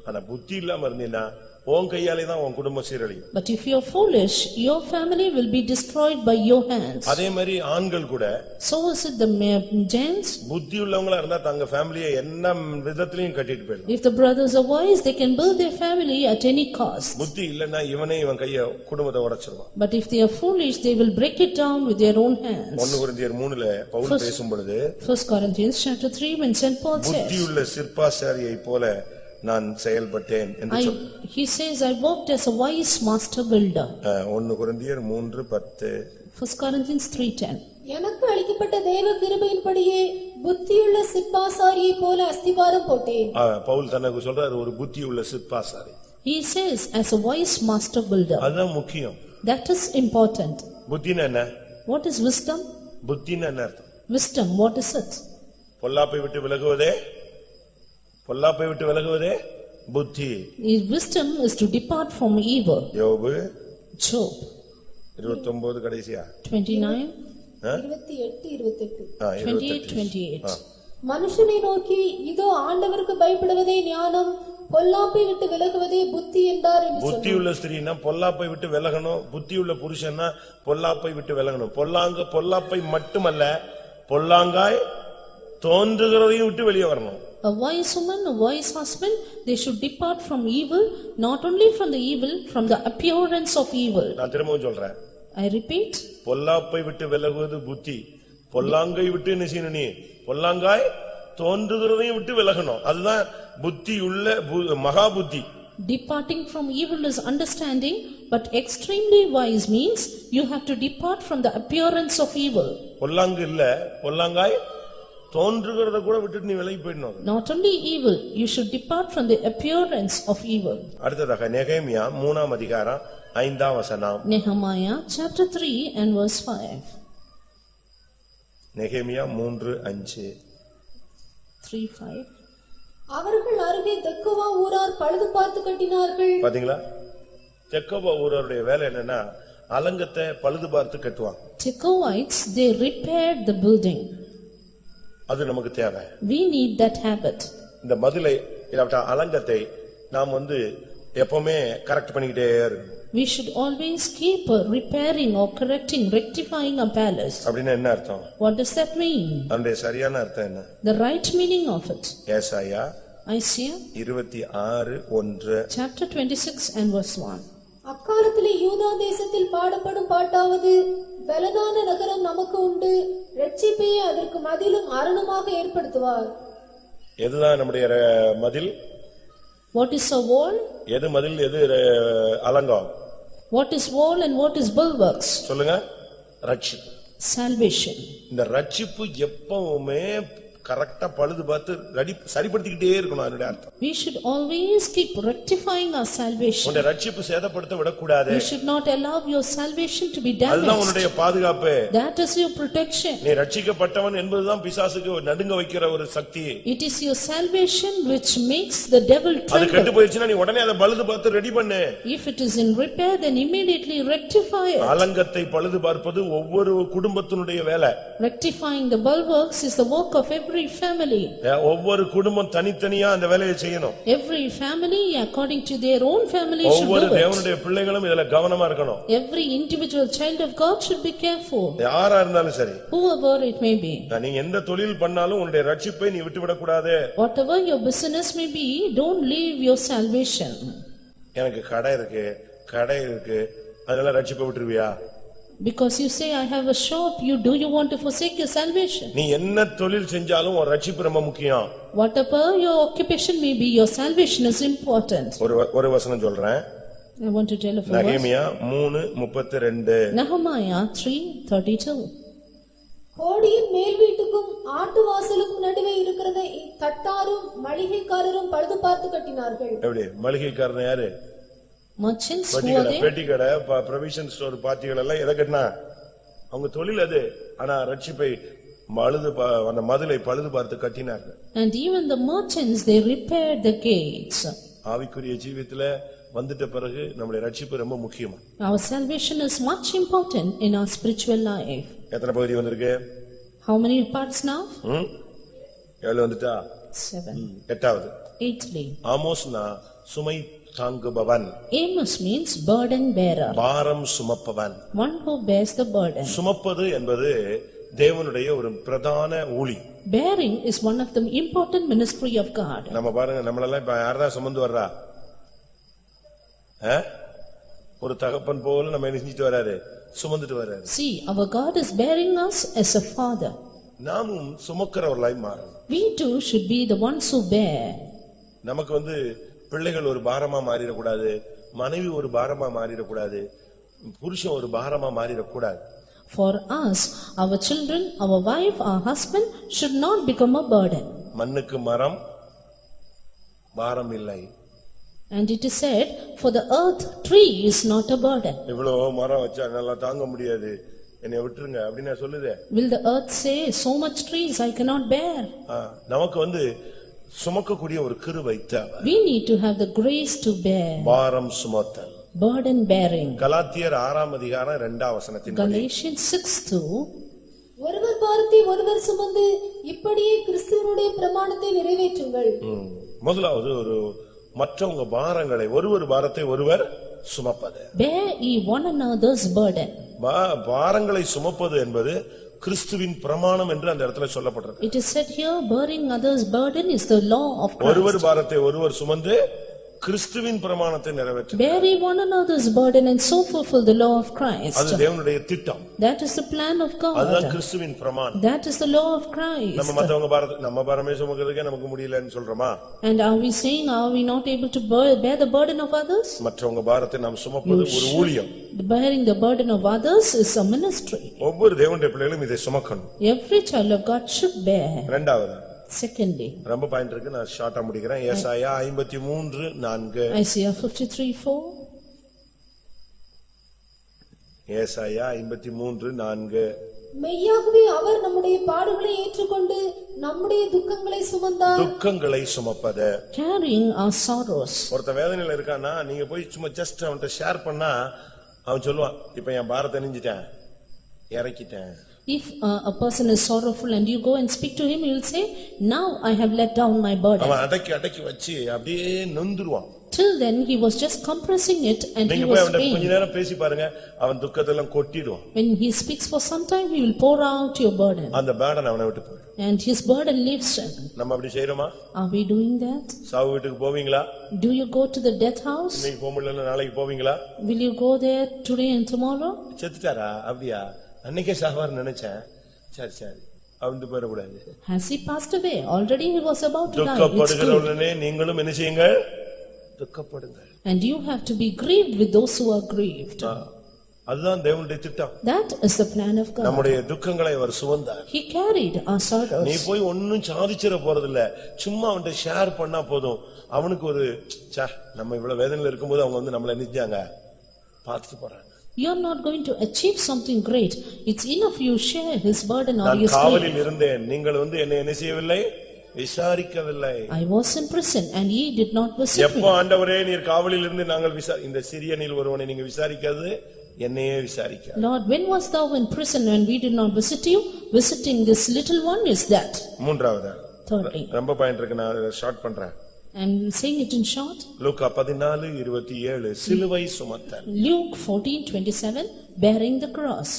ஆனா புத்தி இல்லாம இருந்தீன்னா உன் கையாலே தான் உன் குடும்பம் சீரழியும். But if you are foolish, your family will be destroyed by your hands. அதே மாதிரி ஆண்கள் கூட So is it the gents. புத்தி உள்ளவங்களா இருந்தா தங்க ஃபேமிலியை என்ன விதத்திலையும் கட்டிட்டு போயிடலாம். If the brothers are wise, they can build their family at any cost. புத்தி இல்லன்னா இவன் கைய குடும்பத்தை உடைச்சிருவான். But if they are foolish, they will break it down with their own hands. 1 கொரிந்தியர் 3ல பவுல் பேசும் பொழுது 1 Corinthians chapter 3, when Saint Paul புத்தி says, உள்ள சிற்பாசாரியை போல நான் செயல்பட்டேன் என்று he says, I worked as a wise master builder. 1 கொரிந்தியர் 3:10. 1 Corinthians 3:10. எனக்கு அளிக்கப்பட்ட தேவ கிருபையின்படியே புத்தியுள்ள சிற்பாசாரியை போல அஸ்திபாரம் போட்டேன். பவுல் தனக்கு சொல்றாரு ஒரு புத்தி உள்ள சிற்பாசாரி. He says, as a wise master builder. அதுதான் முக்கியம். That is important. புத்தினா என்ன? What is wisdom? புத்தினா என்ன அர்த்தம்? Wisdom, what is it? பொல்லாப்பை விட்டு விலகுவதே புத்தி. Wisdom is to depart from evil. யோபு Job 29 கடைசியா 29, 28. 28. மனுஷனை நோக்கி, இதோ ஆண்டவருக்கு பயப்படுவதே ஞானம், பொல்லாப்பை விட்டு விலகுவதே புத்தி என்றார் என்று புத்தி உள்ள ஸ்திரீனா பொல்லாப்பை விட்டு விலகணும், புத்தி உள்ள புருஷன்னா பொல்லாப்பை விட்டு விலகணும். பொல்லாப்பை மட்டுமல்ல, பொல்லாங்காய் தோன்றுகிறதையும் விட்டு வெளியே வரணும். A wise woman, a wise husband, they should depart from evil, not only from the evil, from the appearance of evil. நான் திரும்பவும் சொல்றேன். I repeat. பொல்லாப்பை விட்டு விலகுவது புத்தி, பொல்லாங்கை விட்டு என்ன செய்யணும்? நீ பொல்லாங்காய் தோன்றுகிறதையும் விட்டு விலகணும். அதுதான் புத்தி உள்ள மகா புத்தி. Departing from evil is understanding, but extremely wise means you have to depart from the appearance of evil. பொல்லாங்கு இல்ல, பொல்லாங்காய் தோன்றுகிறத கூட விட்டுட்டு நீ விலகி போயிடணும். Not only evil, you should depart from the appearance of evil. அடுத்ததாக நெகேமியா 3ஆம் அதிகாரம் 5ஆம் வசனம். Nehemiah chapter 3 and verse 5. நெகேமியா 3:5. 3:5. அவர்கள் அருகே தெக்கோவா ஊரார் பழுது பார்த்து கட்டினார்கள். பாத்தீங்களா? தெக்கோவா ஊராருடைய வேலை என்னன்னா அலங்கத்தை பழுது பார்த்து கட்டுவாங்க. Tekoites, they repaired the building. அது நமக்கு தேவை. We need that habit. இந்த மதிலை இல்லாவிட்டா அலங்கத்தை நாம் எப்பவுமே கரெக்ட் பண்ணிக்கிட்டே இருக்கணும். We should always keep repairing or correcting, rectifying a palace. அப்படின்னா என்ன அர்த்தம்? What does that mean? அதனுடைய சரியான அர்த்தம் என்ன? The right meaning of it. ஏசாயா Isaiah 26:1. chapter 26 and verse 1. அக்காலத்திலே யூதா தேசத்தில் பாடப்படும் பாட்டாவது, பலனான நகரம் நமக்கு உண்டு, இரட்சிப்பையே அதற்கு மதிலும் அரணுமாக ஏற்படுத்துவார். எதுதான் நம்முடைய மதில்? What is a wall? எது மதில், எது அலங்கம்? What is wall and what is bulwarks? சொல்லுங்க. ரட்சிப்பு. Salvation. இந்த ரட்சிப்பு எப்பவுமே கரெக்டா பழுது பார்த்து சரிப்படுத்திக்கிட்டே இருக்கணும் அதனுடைய அர்த்தம். We should always keep rectifying our salvation. உன்னுடைய ரட்சிப்பு சேதப்படுத்த விடக்கூடாது. You should not allow your salvation to be அதுதான் damaged. உன்னுடைய பாதுகாப்பு. That is your protection. நீ ரட்சிக்கப்பட்டவன் என்பதுதான் பிசாசுக்கு நடுங்க வைக்கிற ஒரு சக்தி. It is your salvation which makes the devil அது tremble. கெட்டு போயிடுச்சுன்னா நீ உடனே அதை பழுது பார்த்து ரெடி பண்ணு. If it is in repair, then immediately rectify it. அலங்கத்தை பழுது பார்ப்பது ஒவ்வொரு குடும்பத்தினுடைய வேலை. Rectifying the bulwarks is the work of every family. ஒவ்வொரு குடும்பம் தனித்தனியா அந்த வேலையை செய்யணும். Every family according to their own family should ஒவ்வொரு do it. தேவனுடைய பிள்ளைகளும் இதல கவனமா இருக்கணும். Every individual child of God should be careful. யாரா இருந்தாலும் சரி. Whoever it may be. நீ எந்த தொழில் பண்ணாலும் உன்னுடைய ரட்சிப்பை நீ விட்டுவிடக் கூடாது. Whatever your business may be, don't leave your salvation. எனக்கு கடை இருக்கு அதனால ரட்சிப்பை விட்டுருவியா? Because you say I have a shop, do you want to forsake your salvation? நீ என்ன தொழில் செஞ்சாலும் உன் ரட்சிப்பு ரொம்ப முக்கியம். Whatever your occupation may be, your salvation is important. ஒரு வசனம் சொல்றேன். I want to tell of a verse. நெகேமியா 3:32. Nehemiah 3:32. கோடியின் மேல் வீட்டுக்கும் ஆட்டு வாசலுக்கும் நடுவே இருக்கிறத தட்டாரும் மளிகைக்காரரும் பழுது பார்த்து கட்டினார்கள். எப்படி மளிகைக்காரன் யாரு? Merchants who are there. பெட்டி கடை ப்ரொவிஷன் ஸ்டோர் பார்ட்டிகள் எல்லாம் எதை கட்டினா அவங்க தொழில் அது. ஆனா ரட்சிப்பை அந்த மதிலை பழுது பார்த்து கட்டினார்கள். And even the merchants, they repaired the gates. ஆவிக்குரிய ஜீவியத்துல வந்துட்ட பிறகு நம்முடைய ரட்சிப்பு ரொம்ப முக்கியம். Our salvation is much important in our spiritual life. எத்தனை பகுதி வந்திருக்கு? How many parts now? 7 வந்துட்டா? 7. 8வது. 8th. ஆமோஸ்னா சுமை தாங்குபவன். Amos means burden bearer. பாரம் சுமப்பவன். One who bears the burden. சுமப்பது என்பது தேவனுடைய ஒரு பிரதான ஊழி. Bearing is one of the important ministry of God. நம்ம பாருங்க நம்மளெல்லாம் இப்ப யாரதான் சுமந்து வர்றா? ஒரு தகப்பன் போல நம்ம என்ன செஞ்சிட்டு வராரு? சுமந்துட்டு வராரு. See, our God is bearing us as a father. நாமும் சுமக்கிறவர்களாய் மாறணும். We too should be the ones who bear. நமக்கு பிள்ளைகள் ஒரு பாரமா மாறிடக்கூடாது, மனைவி ஒரு பாரமா மாறிடக்கூடாது, புருஷன் ஒரு பாரமா மாறிடக்கூடாது. For us, our children, our wife, our husband should not become a burden. மண்ணுக்கு மரம் பாரம் இல்லை. And it is said, for the earth, tree is not a burden. இவ்வளவு மரம் வச்சா நல்லா தாங்க முடியாது, என்னை விட்டுருங்க அப்படின்னு சொல்லுதே. Will the earth say, so much trees I cannot bear? நமக்கு சுமக்கக்கூடிய ஒரு கிருபை தேவை. We need to have the grace to bear. பாரம் சுமத்தல். Burden bearing. கலாத்தியர் 6:2 Galatians 6:2. ஒருவர் பாரத்தை ஒருவர் சுமந்து இப்படியே கிறிஸ்துவினுடைய பிரமாணத்தை நிறைவேற்றுங்கள். முதலாவது மற்றவங்க பாரங்களை ஒருவர் பாரத்தை ஒருவர் சுமப்பது. Bear ye one another's burden. பாரங்களை சுமப்பது என்பது கிறிஸ்துவின் பிரமாணம் என்று அந்த இடத்துல சொல்லப்பட்டிருக்கு. It is said here, bearing others' burden is the law of Christ. ஒருவர் பாரத்தை ஒருவர் சுமந்து கிறிஸ்துவின் பிரமாணத்தை நிறைவேற்று. Bear ye one another's burden and so fulfill the law of Christ. அது தேவனுடைய திட்டம். That is the plan of God. அதுதான் கிறிஸ்துவின் பிரமாணம். That is the law of Christ. நம்ம மத்தவங்க பாரத்தை நம்ம பாரமே சுமக்கிறதுக்கே நமக்கு முடியலன்னு சொல்றோமா? And are we saying, are we not able to bear the burden of others? மற்றவங்க பாரத்தை நாம் சுமப்பது ஒரு ஊழியம். Bearing the burden of others is a ministry. ஒவ்வொரு தேவனுடைய பிள்ளைகளும் இதை சுமக்கணும். Every child of God should bear. இரண்டாவது. Secondly. ரொம்ப பாயிண்ட் இருக்கு, நான் ஷார்ட்டா முடிக்கிறேன். ஏசாயா 53:4. Isaiah 53:4. ஏசாயா 53:4. மெய்யாகவே அவர் நம்முடைய பாடுகளை ஏற்றுக்கொண்டு நம்முடைய துக்கங்களை சுமந்தார். துக்கங்களை சுமப்பது. Carrying our sorrows. ஒருத்த வேதனையில இருக்கானா, நீங்க போய் சும்மா ஜஸ்ட் அவன்கிட்ட ஷேர் பண்ணா அவன் சொல்லுவான், இப்ப என் பாரத்தை நெஞ்சிட்டேன், இறக்கிட்டேன். If a person is sorrowful and you go and speak to him, he will say, now I have let down my burden. அவன் அடக்கி வச்சு அப்படியே நொந்துருவான். Till then he was just compressing it and he was pain. கொஞ்ச நேரம் பேசி பாருங்க, அவன் துக்கத்தெல்லாம் கொட்டிடுவான். When he speaks for some time, he will pour out your burden. அந்த burden அவனை விட்டு போயிடும். And his burden leaves him. நம்ம அப்படி செய்றோமா? Are we doing that? சாவு வீட்டுக்கு போவீங்களா? Do you go to the death house? இன்னைக்கு போக முடியல, நாளைக்கு போவீங்களா? Will you go there today and tomorrow? செத்துட்டாரா? அப்படியா? அன்னைக்கே சாவார் நினைச்சேன். சரி அவந்து போயிடக்கூடாது. Has he passed away? Already he was about to die. துக்கப்படுகிறவனே நீங்களும் என்ன செய்யுங்கள்? துக்கப்படுங்கள். And you have to be grieved with those who are grieved. அதுதான் தேவனுடைய திட்டம். That is the plan of God. நம்முடைய துக்கங்களை அவர் சுமந்தார். He carried our sorrows. நீ போய் ஒண்ணும் சாதிச்சிர போறதில்ல, சும்மா அவன்கிட்ட ஷேர் பண்ணா போதும். அவனுக்கு ஒரு நம்ம இவ்வளவு வேதனையில இருக்கும்போது அவங்க வந்து நம்மள நினைச்சாங்க பார்த்துட்டு போறாங்க. You are not going to achieve something great. It's enough you share his burden or his காவலில் இருந்தேன், நீங்கள் வந்து என்னை என்ன செய்யவில்லை, விசாரிக்கவில்லை. I was in prison and ye did not visit me. எப்போ ஆண்டவரே நீர் காவலில் இருந்து நாங்கள் இந்த சிறியனில் ஒருவனை நீங்க விசாரிக்காது என்னையே விசாரிக்க. Lord, when was thou in prison and we did not visit you? Visiting this little one is that. மூன்றாவது. Thirdly. ரொம்ப பாயிண்ட் இருக்கு, நான் ஷார்ட் பண்றேன். I'm saying it in short. லூக்கா 14:27 சிலுவை சுமத்தல். Luke 14:27 bearing the cross.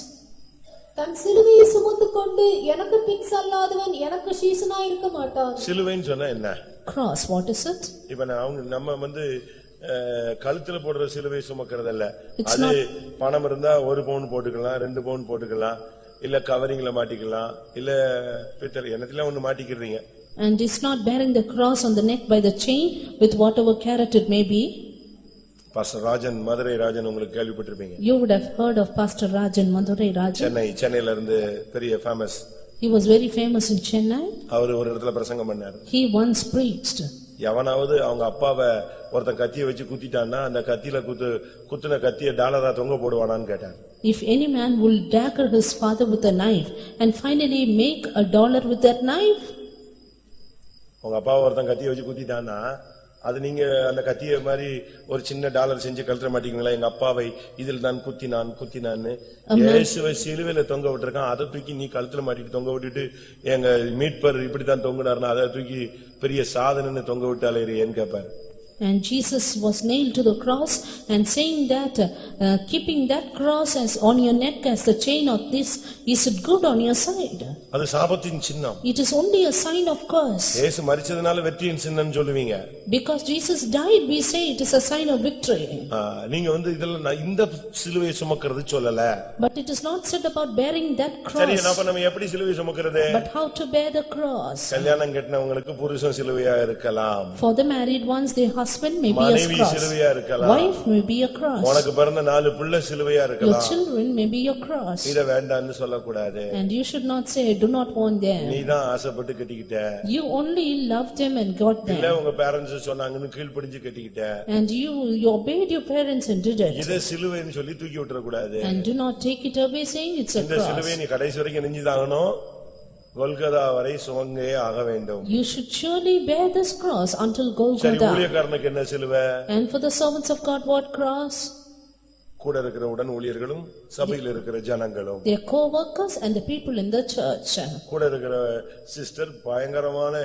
தன் சிலுவையை சுமந்து கொண்டு எனக்கு பின் செல்லாதவன் எனக்கு சீசனாய் இருக்க மாட்டான். சிலுவைன்னு சொன்னா என்ன? Cross, what is it? இப்ப நம்ம வந்து கழுத்துல போடுற சிலுவை சுமக்கிறதல்ல. அது பணம் இருந்தா 1 பவுன் போட்டுக்கலாம், 2 பவுன் போட்டுக்கலாம், இல்ல கவரிங்ல மாட்டிக்கலாம், இல்ல பித்தளை என்னத்துல ஒண்ணு மாட்டிக்கிறீங்க. And it's not bearing the cross on the neck by the chain with whatever carat it may be. Pastor Rajan, Madurai Rajan உங்களுக்கு கேள்விப்பட்டிருப்பீங்க. You would have heard of Pastor Rajan, Madurai Rajan. சென்னையில இருந்து பெரிய famous. He was very famous in Chennai. அவர் ஒரு இடத்துல பிரசங்கம் பண்ணார். He once preached. எவனாவது அவங்க அப்பாவை ஒருத்தன் கத்தியை வச்சு குத்திட்டான்னா அந்த கத்தியில குத்துன கத்திய டாலரா தொங்க போடுவானான்னு கேட்டார். If any man will dagger his father with a knife and finally make $1 with that knife. உங்க அப்பாவை ஒருத்தன் கத்தியை வச்சு குத்திட்டான்னா அது நீங்க அந்த கத்திய மாதிரி ஒரு சின்ன டாலர் செஞ்சு கழுத்த மாட்டீங்களா? எங்க அப்பாவை இதில் தான் குத்தினான்னு இயேசுவை சிலுவையில தொங்க விட்டுருக்கான், அதை தூக்கி நீ கழுத்துல மாட்டிட்டு தொங்க விட்டுட்டு எங்க மீட்பர் இப்படித்தான் தொங்குனாருன்னா அதை தூக்கி பெரிய சாதனைன்னு தொங்க விட்டாலே ஏன்னு கேட்பாரு. And Jesus was nailed to the cross and saying that keeping that cross as on your neck as the chain of this, is it good on your side? அது சாபத்தின் சின்னம். It is only a sign of curse. இயேசு மரிச்சதனால வெற்றியின் சின்னம்னு சொல்லுவீங்க. Because Jesus died, we say it is a sign of victory. நீங்க வந்து இதெல்லாம் இந்த சிலுவையை சுமக்கிறது சொல்லல. But it is not said about bearing that cross. சரி, அப்ப நம்ம எப்படி சிலுவையை சுமக்கிறது? But how to bear the cross? கல்யாணம் கட்டினவங்களுக்கு புருஷன் சிலுவையா இருக்கலாம். For the married ones, their husband may be a cross. Wife may be a cross. உனக்கு பிறந்த 4 பிள்ளை சிலுவையா இருக்கலாம். Your children may be a cross. இத வேண்டாம்னு சொல்லக்கூடாது. And you should not say do not want them. நீதான் ஆசைப்பட்டு கட்டிக்கிட்ட. You only loved them and got them. இல்ல உங்க பேரண்ட்ஸ் சொன்னாங்கன்னு கீழ்ப்படிஞ்சு கட்டிக்கிட்ட. And you obeyed your parents and did it. இத சிலுவைன்னு சொல்லி தூக்கி விட்டுற கூடாது. And do not take it away saying it's a இந்த cross. சிலுவையை நீ கடைசி வரைக்கும் நெஞ்சுதாகணும், கோல்கதா வரை சுமங்கே ஆக வேண்டும். You should surely bear this cross until சரி, Golgotha. ஊழியக்காரனுக்கு என்ன சிலுவை? And for the servants of God, what cross? கூட இருக்கிற உடன் ஊழியர்களும் சபையில் இருக்கிற ஜனங்களும். Their co-workers and the people in the church. கூட இருக்கிற சிஸ்டர் பயங்கரமான,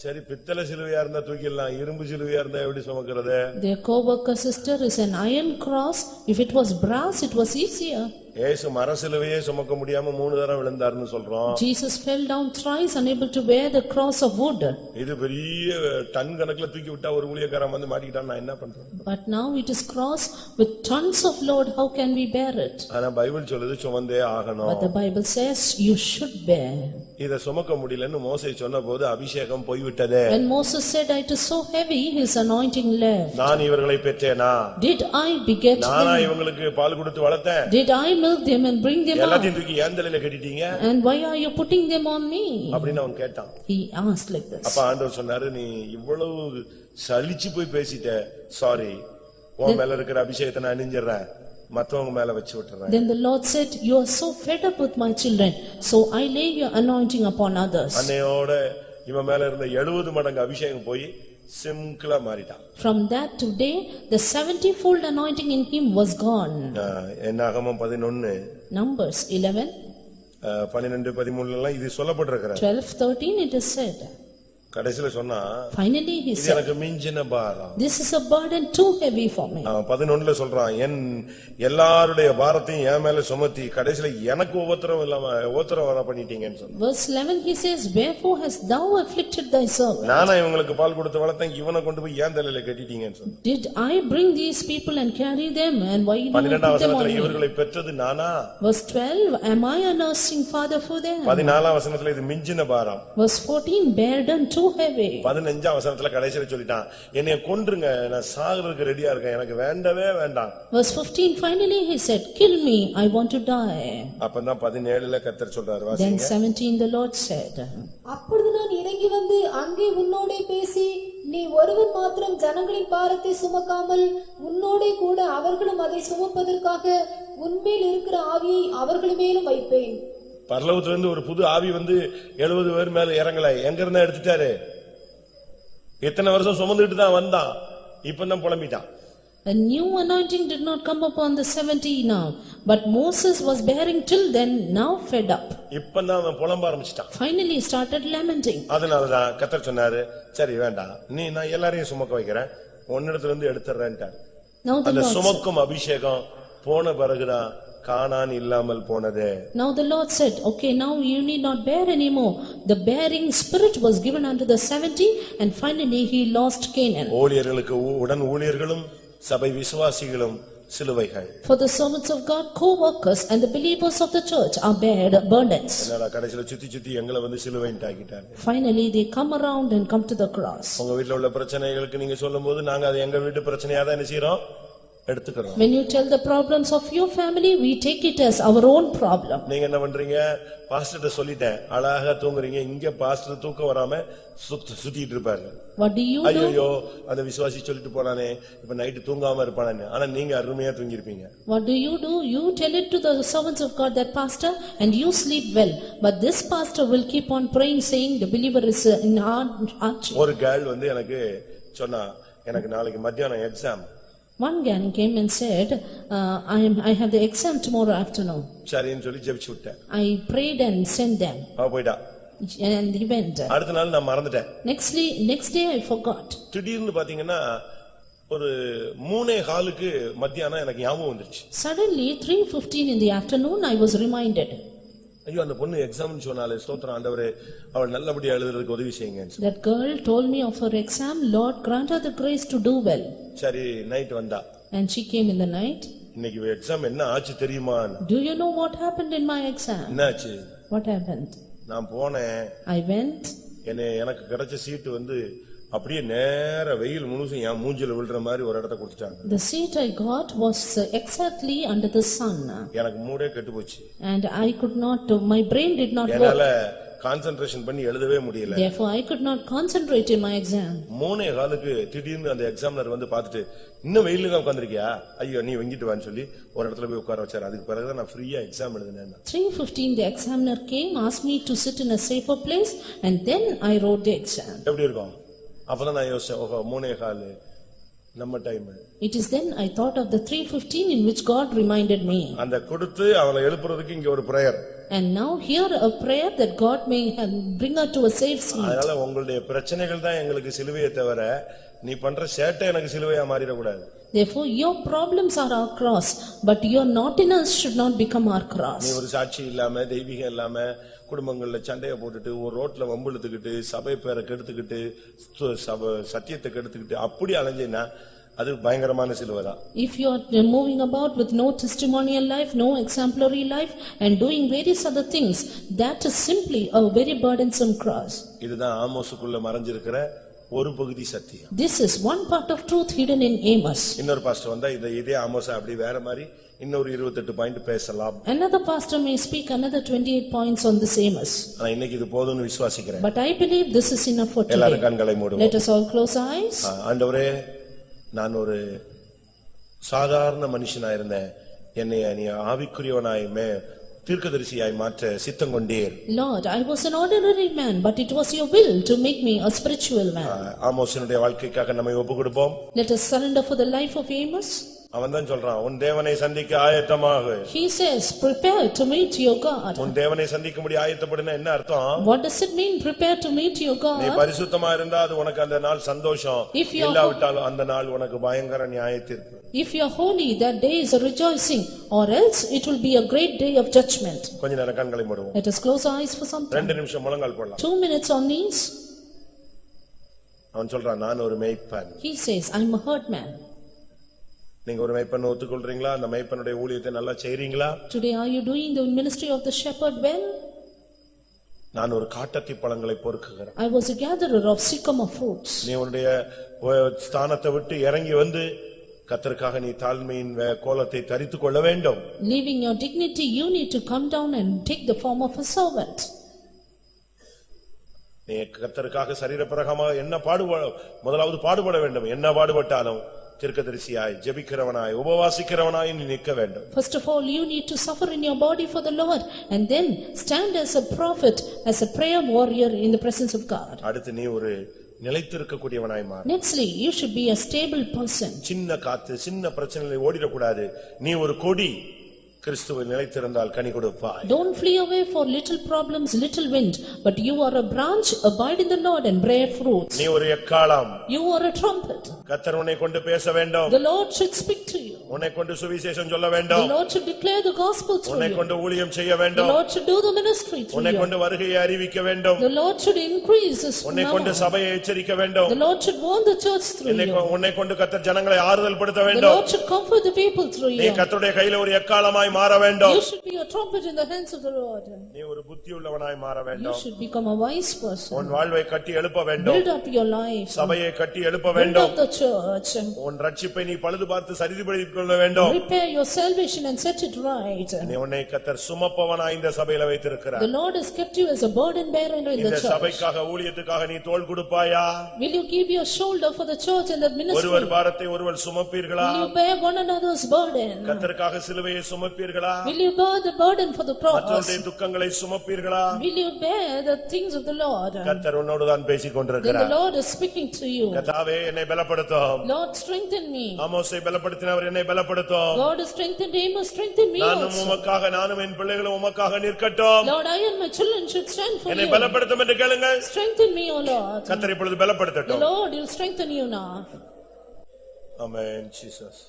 சரி பித்தளை சிலுவையா இருந்தா தூக்கிடலாம், இரும்பு சிலுவையா இருந்தா எப்படி சுமக்கிறது? Their co-worker sister is an iron cross. If it was brass, it was easier. இயேசு மர சிலுவையே சுமக்க முடியாம 3 தடவை விழுந்தாருன்னு சொல்றோம். Jesus fell down thrice unable to bear the cross of wood. இது பெரிய டன் கணக்குல தூக்கி விட்டா ஒரு ஊழியக்காரன் வந்து மாட்டிக்கிட்டான், நான் என்ன பண்றேன்? But now it is cross with tons of load. How can we bear it? ஆனா பைபிள் சொல்லுது சுமந்தே ஆகணும். But the Bible says you should bear. இத சுமக்க முடியலன்னு மோசே சொன்னபோது அபிஷேகம் போய்விட்டது. When Moses said it is so heavy, his anointing left. நான் இவர்களை பெற்றேனா? Did I beget them? நானா இவங்களுக்கு பால் கொடுத்து வளர்த்தேன்? Did I milk them and bring them up? எல்லாத்தையும் தூக்கி என் தலையில கட்டிட்டீங்க. And why are you putting them on me? அப்படின்னு அவன் கேட்டான். He asked like this. அப்ப ஆண்டவர் சொன்னாரு, நீ இவ்வளவு சலிச்சு போய் பேசிட்ட, சாரி, உன் மேல இருக்கிற அபிஷேகத்தை நான் அணிஞ்சிடுறேன், மத்தவங்க மேல வச்சு விட்டுறேன். Then the Lord said, you are so fed up with my children, so I lay your anointing upon others. அன்னையோட இவன் மேல இருந்த 70 மடங்கு அபிஷேகம் போய் சிம்பிளா மாறிட்டான். From that today, the 70-fold anointing in him was gone. என்னாகமம் 11 Numbers 11 12 13 எல்லாம் இது சொல்லப்பட்டிருக்கிறது. 12-13 it is said. கடைசில சொன்னா, Finally he இது said, எனக்கு மிஞ்சின பாரம். this is a burden too heavy for me. 11ல சொல்றான், என் எல்லாருடைய பாரத்தையும் என் மேல சுமத்தி கடைசில எனக்கு உபத்திரம் வர பண்ணிட்டீங்கன்னு சொன்னான். Verse 11 he says, wherefore hast thou afflicted thy servant? நானா இவங்களுக்கு பால் கொடுத்து வளர்த்தேன், இவனை கொண்டு போய் ஏன் தலையில கட்டிட்டீங்கன்னு சொன்னான். Did I bring these people and carry them, and why did you put 12ஆம் them on வசனத்துல me? இவர்களை பெற்றது நானா? Verse 12, am I a nursing father for them? 14ஆம் வசனத்துல இது மிஞ்சின பாரம். Verse 14, burden too too heavy. 15ஆம் வசனத்துல கடைசில சொல்லிட்டான், என்னைய கொன்றுங்க, நான் சாகிறதுக்கு ரெடியா இருக்கேன், எனக்கு வேண்டவே வேண்டாம். Verse 15, finally he said, kill me, I want to die. அப்பதான் 17ல கர்த்தர் சொல்றாரு, Then வாசிங்க. 17 the Lord said, அப்பொழுது நான் இறங்கி வந்து அங்கே உன்னோடே பேசி, நீ ஒருவன் மாத்திரம் ஜனங்களின் பாரத்தை சுமக்காமல் உன்னோடே கூட அவர்களும் அதை சுமப்பதற்காக உன்மேல் இருக்கிற ஆவியை அவர்கள் மேலும் வைப்பேன். பரலோகத்துல இருந்து ஒரு புது ஆவி வந்து 70 பேர் மேல இறங்கல, எங்க இருந்தா எடுத்துட்டாரு? எத்தனை வருஷம் சுமந்துட்டு தான் வந்தான், இப்பதான் புலம்பிட்டான். a new anointing did not come upon the 70 now, but Moses was bearing till then, now fed up. இப்பதான் அவன் புலம்ப ஆரம்பிச்சிட்டான். Finally he started lamenting. அதனாலதான் கர்த்தர் சொன்னாரு, சரி வேண்டாம், நான் எல்லாரையும் சுமக்க வைக்கிறேன், உன்னிடத்துல இருந்து எடுத்துறேன்ட்டார். Now the அந்த Lord சுமக்கும் அபிஷேகம் போன பிறகுதான் கானான் இல்லாமல் போனது. Now the Lord said, okay, now you need not bear anymore. The bearing spirit was given unto the 70 and finally he lost Canaan. ஊழியர்களுக்கு உடன் ஊழியர்களும் சபை விசுவாசிகளும் சிலுவைகள். For the servants of God, co-workers and the believers of the church are bear burdens. என்னடா கடைசில சுத்தி சுத்தி எங்களை வந்து சிலுவைன்னு ஆக்கிட்டாங்க. Finally they come around and come to the cross. உங்க வீட்ல உள்ள பிரச்சனைகளுக்கு நீங்க சொல்லும்போது நாங்க அது எங்க வீட்டு பிரச்சனையா தான் என்ன செய்றோம், எடுத்துக்கிறோம். When you tell the problems of your family, we take it as our own problem. நீங்க என்ன பண்றீங்க, பாஸ்டர்ட்ட சொல்லிட்டேன், அழகா தூங்குறீங்க, இங்க பாஸ்டர் தூக்கம் வராம சுத்திட்டு இருப்பாரு. What do you do? ஐயோ அந்த விசுவாசி சொல்லிட்டு போறானே, இப்ப நைட்டு தூங்காம இருப்பானே, ஆனா நீங்க அருமையா தூங்கி இருப்பீங்க. What do? You tell it to the servants of God, that pastor, and you sleep well. But this pastor will keep on praying, saying the believer is in heart. ஒரு கேர்ள் வந்து எனக்கு சொன்னா, எனக்கு நாளைக்கு மத்தியானம் exam. One girl came and said, I have the exam tomorrow afternoon. சரின்னு சொல்லி ஜெபிச்சு விட்டேன். I prayed and sent them. அவ போயிட்டா. And he went. அடுத்த நாள் நான் மறந்துட்டேன். Next day I forgot. திடீர்னு பாத்தீங்கன்னா ஒரு 3:15க்கு மத்தியானம் எனக்கு ஞாபகம் வந்துருச்சு. Suddenly 3:15 in the afternoon I was reminded. ஐயோ அந்த பொண்ணு எக்ஸாம்னு சொன்னாலே, ஸ்தோத்திரம் ஆண்டவரே, அவள் நல்லபடியா எழுதுறதுக்கு உதவி செய்யுங்க. That girl told me of her exam, Lord grant her the grace to do well. சரி நைட் வந்தா. And she came in the night. இன்னைக்கு எக்ஸாம் என்ன ஆச்சு தெரியுமா? Do you know what happened in my exam? என்னாச்சு? What happened? நான் போனேன். I went. எனக்கு கிடைச்ச சீட் வந்து அப்படியே நேர வெயில் முழுசும் என் மூஞ்சில விழுற மாதிரி ஒரு இடத்தை கொடுத்துட்டாங்க. The seat I got was exactly under the sun. எனக்கு மூடே கெட்டு போச்சு. And I could not, my brain did not work. என்னால கான்சென்ட்ரேஷன் பண்ணி எழுதவே முடியல. Therefore I could not concentrate in my exam. 3:15க்கு திடீர்னு அந்த எக்ஸாமினர் வந்து பார்த்துட்டு, இன்னும் வெயில்ல தான் உட்கார்ந்திருக்கியா, ஐயோ நீ வெங்கிட்டு வான்னு சொல்லி ஒரு இடத்துல போய் உட்கார வச்சாரு. அதுக்கு பிறகு நான் ஃப்ரீயா எக்ஸாம் எழுதினேன். 3:15 the examiner came, asked me to sit in a safer place, and then I wrote the exam. எப்படி இருக்கும்? அப்பதான் நான் யோசிச்சேன், ஓஹோ 3:15 நம்ம time. It is then I thought of the 3:15 in which God reminded me. அந்த கொடுத்து அவளை எழுப்புறதுக்கு இங்க ஒரு prayer. And now here a prayer that God may bring her to a safe seat. அதனால உங்களுடைய பிரச்சனைகள் தான் எங்களுக்கு சிலுவையை தவிர, நீ பண்ற சேட்டை எனக்கு சிலுவையா மாறிட கூடாது. Therefore your problems are our cross, but your naughtiness should not become our cross. நீ ஒரு சாட்சி இல்லாம, தெய்வீகம் இல்லாம, குடும்பங்கள்ல சண்டைய போட்டுட்டு, ஒரு ரோட்ல வம்பிழுத்துக்கிட்டு, சபை பேரை கெடுத்துக்கிட்டு, சத்தியத்தை கெடுத்துக்கிட்டு அப்படி அலைஞ்சேன்னா அது பயங்கரமான சிலுவைதான். If you are moving about with no testimonial life, no exemplary life, and doing various other things, that is simply a very burdensome cross. இதுதான் ஆமோசுக்குள்ள மறைஞ்சிருக்கிற ஒரு பகுதி சத்தியம். This is one part of truth hidden in Amos. இன்னொரு பாஸ்டர் வந்தா இதே ஆமோஸ் அப்படி வேற மாதிரி இன்னொரு 28 பாயிண்ட் பேசலாம். Another pastor may speak another 28 points on this Amos. ஆனா இன்னைக்கு இது போதும்னு விசுவாசிக்கிறேன். But I believe this is enough for today. எல்லாரும் கண்களை மூடுவோம். Let us all close our eyes. ஆண்டவரே, நான் ஒரு சாதாரண மனுஷனா இருந்தேன், என்னை நீ ஆவிக்குரியவனாய் தீர்க்கதரிசியாய் மாற்ற சித்தம் கொண்டீர். Lord, I was an ordinary man, but it was your will to make me a spiritual man. ஆமோஸினுடைய வாழ்க்கைக்காக நம்மை ஒப்புக்கொடுப்போம். Let us surrender for the life of Amos. அவன் தான் சொல்றான், உன் தேவனை சந்திக்க ஆயத்தமாக. He says, prepare to meet your God. உன் தேவனை சந்திக்கும்படி ஆயத்தப்படுனா என்ன அர்த்தம்? What does it mean, prepare to meet your God? நீ பரிசுத்தமா இருந்தா அது உனக்கு அந்த நாள் சந்தோஷம், இல்லாவிட்டால் அந்த நாள் உனக்கு பயங்கர நியாயத்தீர்ப்பு. If you are holy, that day is a rejoicing, or else it will be a great day of judgment. கொஞ்ச நேரம் கண்களை மூடுவோம். Let us close our eyes for some time. 2 நிமிஷம் முழங்கால் போடலாம். 2 minutes on knees. அவன் சொல்றான், நான் ஒரு மேய்ப்பன். He says, I am a herdman. நீங்க ஒரு மேய்ப்பன் ஒத்துக்கொள்றீங்களா? அந்த மேய்ப்பனுடைய ஊழியத்தை நல்லா செய்றீங்களா? Today are you doing the ministry of the shepherd well? நான் ஒரு காட்டத்தி பழங்களை பொறுக்குகிறேன். I was a gatherer of sycamore fruits. நீ உன்னுடைய ஸ்தானத்தை விட்டு இறங்கி வந்து கர்த்தருக்காக நீ தாழ்மையின் கோலத்தை தரித்துக் கொள்ள வேண்டும். Leaving your dignity, you need to come down and take the form of a servant. நீ கர்த்தருக்காக சரீரப்பிரகாரமாக என்ன முதலாவது பாடுபட வேண்டும். என்ன பாடுபட்டாலும் தீர்க்கதரிசியாய் ஜெபிக்கிறவனாய் உபவாசிக்கிறவனாய் நீ நிற்க வேண்டும். First of all, you need to suffer in your body for the Lord and then stand as a prophet, as a prayer warrior in the presence of God. அடுத்து நீ ஒரு நிலைத்திருக்கக்கூடியவனாய் மாறு. Nextly, you should be a stable person. சின்ன காத்து சின்ன பிரச்சனைகளை ஓடிடக்கூடாது. நீ ஒரு கொடி கிறிஸ்துவில் நிலைத்திருந்தால் கனி கொடுப்பாய். Don't flee away for little problems, little wind, but you are a branch, abide in the Lord and bear fruits. நீ ஒரு எக்காளம். You are a trumpet. கர்த்தர் உன்னை கொண்டு பேச வேண்டும். The Lord should speak to you. உன்னை கொண்டு சுவிசேஷம் சொல்ல வேண்டும். The Lord should declare the gospel through உன்னை you. கொண்டு ஊழியம் செய்ய வேண்டும். The Lord should do the ministry through உன்னை you. கொண்டு வருகையை அறிவிக்க வேண்டும். The Lord should increase his உன்னை கொண்டு number. சபையை எச்சரிக்க வேண்டும். The Lord should warn the church through you. உன்னை கொண்டு கர்த்தர் ஜனங்களை ஆறுதல் படுத்த The வேண்டும். Lord should comfort the people through நீ you. கர்த்தருடைய கையில ஒரு எக்காளமாய் மாற வேண்டும். You should be a trumpet in the hands of the Lord. நீ ஒரு புத்தியுள்ளவனாய் மாற You வேண்டும். should become a wise person. உன் வாழ்வை கட்டி எழுப்ப வேண்டும். Build up your life. சபையை கட்டி எழுப்ப Build வேண்டும். up the church. உன் ரட்சிப்பை நீ பழுது பார்த்து சரிபடுத்திக் கொள்ள வேண்டும். Repair your salvation and set it right. நீ உன்னை கர்த்தர் சுமப்பவனாய் இந்த சபையில வைத்திருக்கிறார். The Lord has kept you as a burden bearer in the இந்த church. சபைக்காக ஊழியத்துக்காக நீ தோள் கொடுப்பாயா? Will you give your shoulder for the church and the ministry? ஒருவர் பாரத்தை ஒருவர் சுமப்பீர்களா? Will you bear one another's burden? கர்த்தருக்காக சிலுவையை சுமப்பீர்களா? Will you bear the burden for the cross? மற்றவருடைய துக்கங்களை சுமப்பீர்களா? Will you bear the things of the Lord? கர்த்தர் உன்னோடு தான் பேசிக் Then the கொண்டிருக்கிறார். Lord is speaking to you. கர்த்தாவே என்னை பலப்படுத்தும். Lord, strengthen me. ஆமோஸை பலப்படுத்தினவர் என்னை பலப்படுத்தும். God has strengthened him, strengthen me நானும் also. உமக்காக நானும் என் பிள்ளைகளும் உமக்காக நிற்கட்டும். Lord, I and my children should stand for என்னை you. பலப்படுத்தும் என்று கேளுங்க. Strengthen me, O Lord. கர்த்தர் இப்பொழுது The பலப்படுத்தட்டும். Lord will strengthen you now. Amen. Jesus.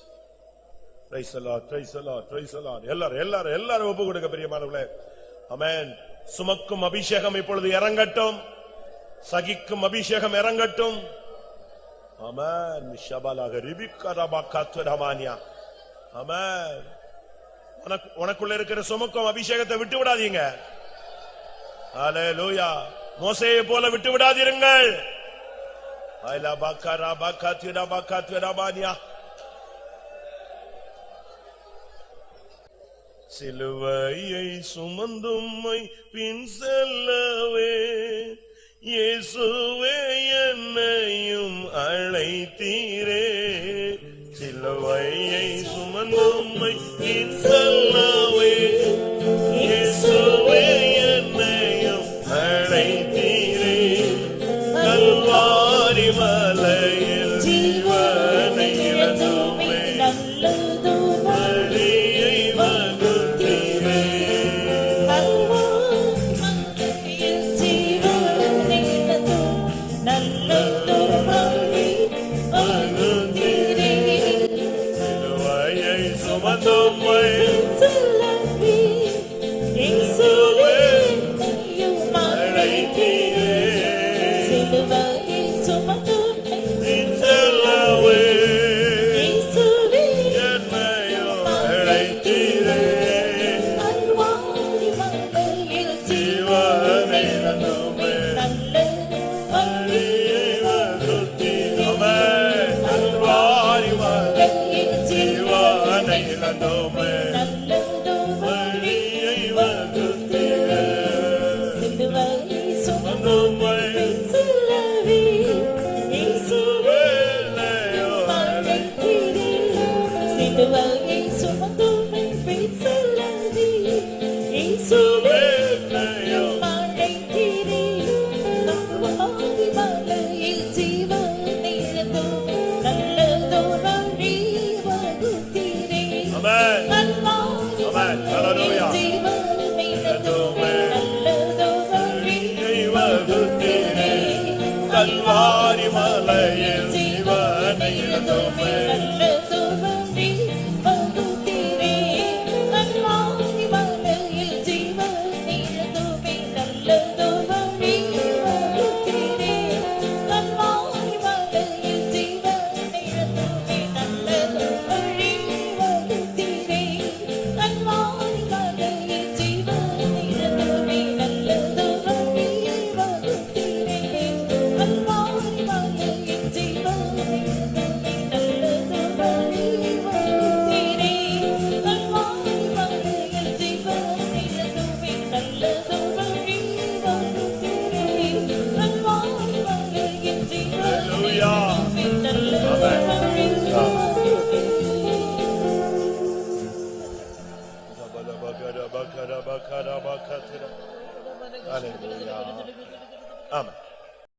Praise the Lord, praise the Lord, praise the Lord. எல்லாரும் ஒப்பு கொடுங்க பிரியமானவர்களே. ஆமென். சுமக்கும் அபிஷேகம் இப்பொழுது இறங்கட்டும். சகிக்கும் அபிஷேகம் இறங்கட்டும். ஆமென். ஷபலாக ரிபிக்கரபகத்வரமானியா. ஆமென். உனக்குள்ள இருக்கிற சுமக்கும் அபிஷேகத்தை விட்டு விடாதீங்க. ஹல்லேலூயா. மோசேயை போல விட்டு விடாதீர்கள். ஐலபகரபகத்வரபகத்வரமானியா. சிலுவையை சுமந்தும்மை பின் செல்லவே இயேசுவே என்னையும் அழைத்தீரே. சிலுவையை சுமந்தும்மை பின் செல்லவே இயேசுவே என்னையும் அழைத்தீரே. கல்வாரி மலையில் ஜீவனை இழந்துமே கல்வாரி மலை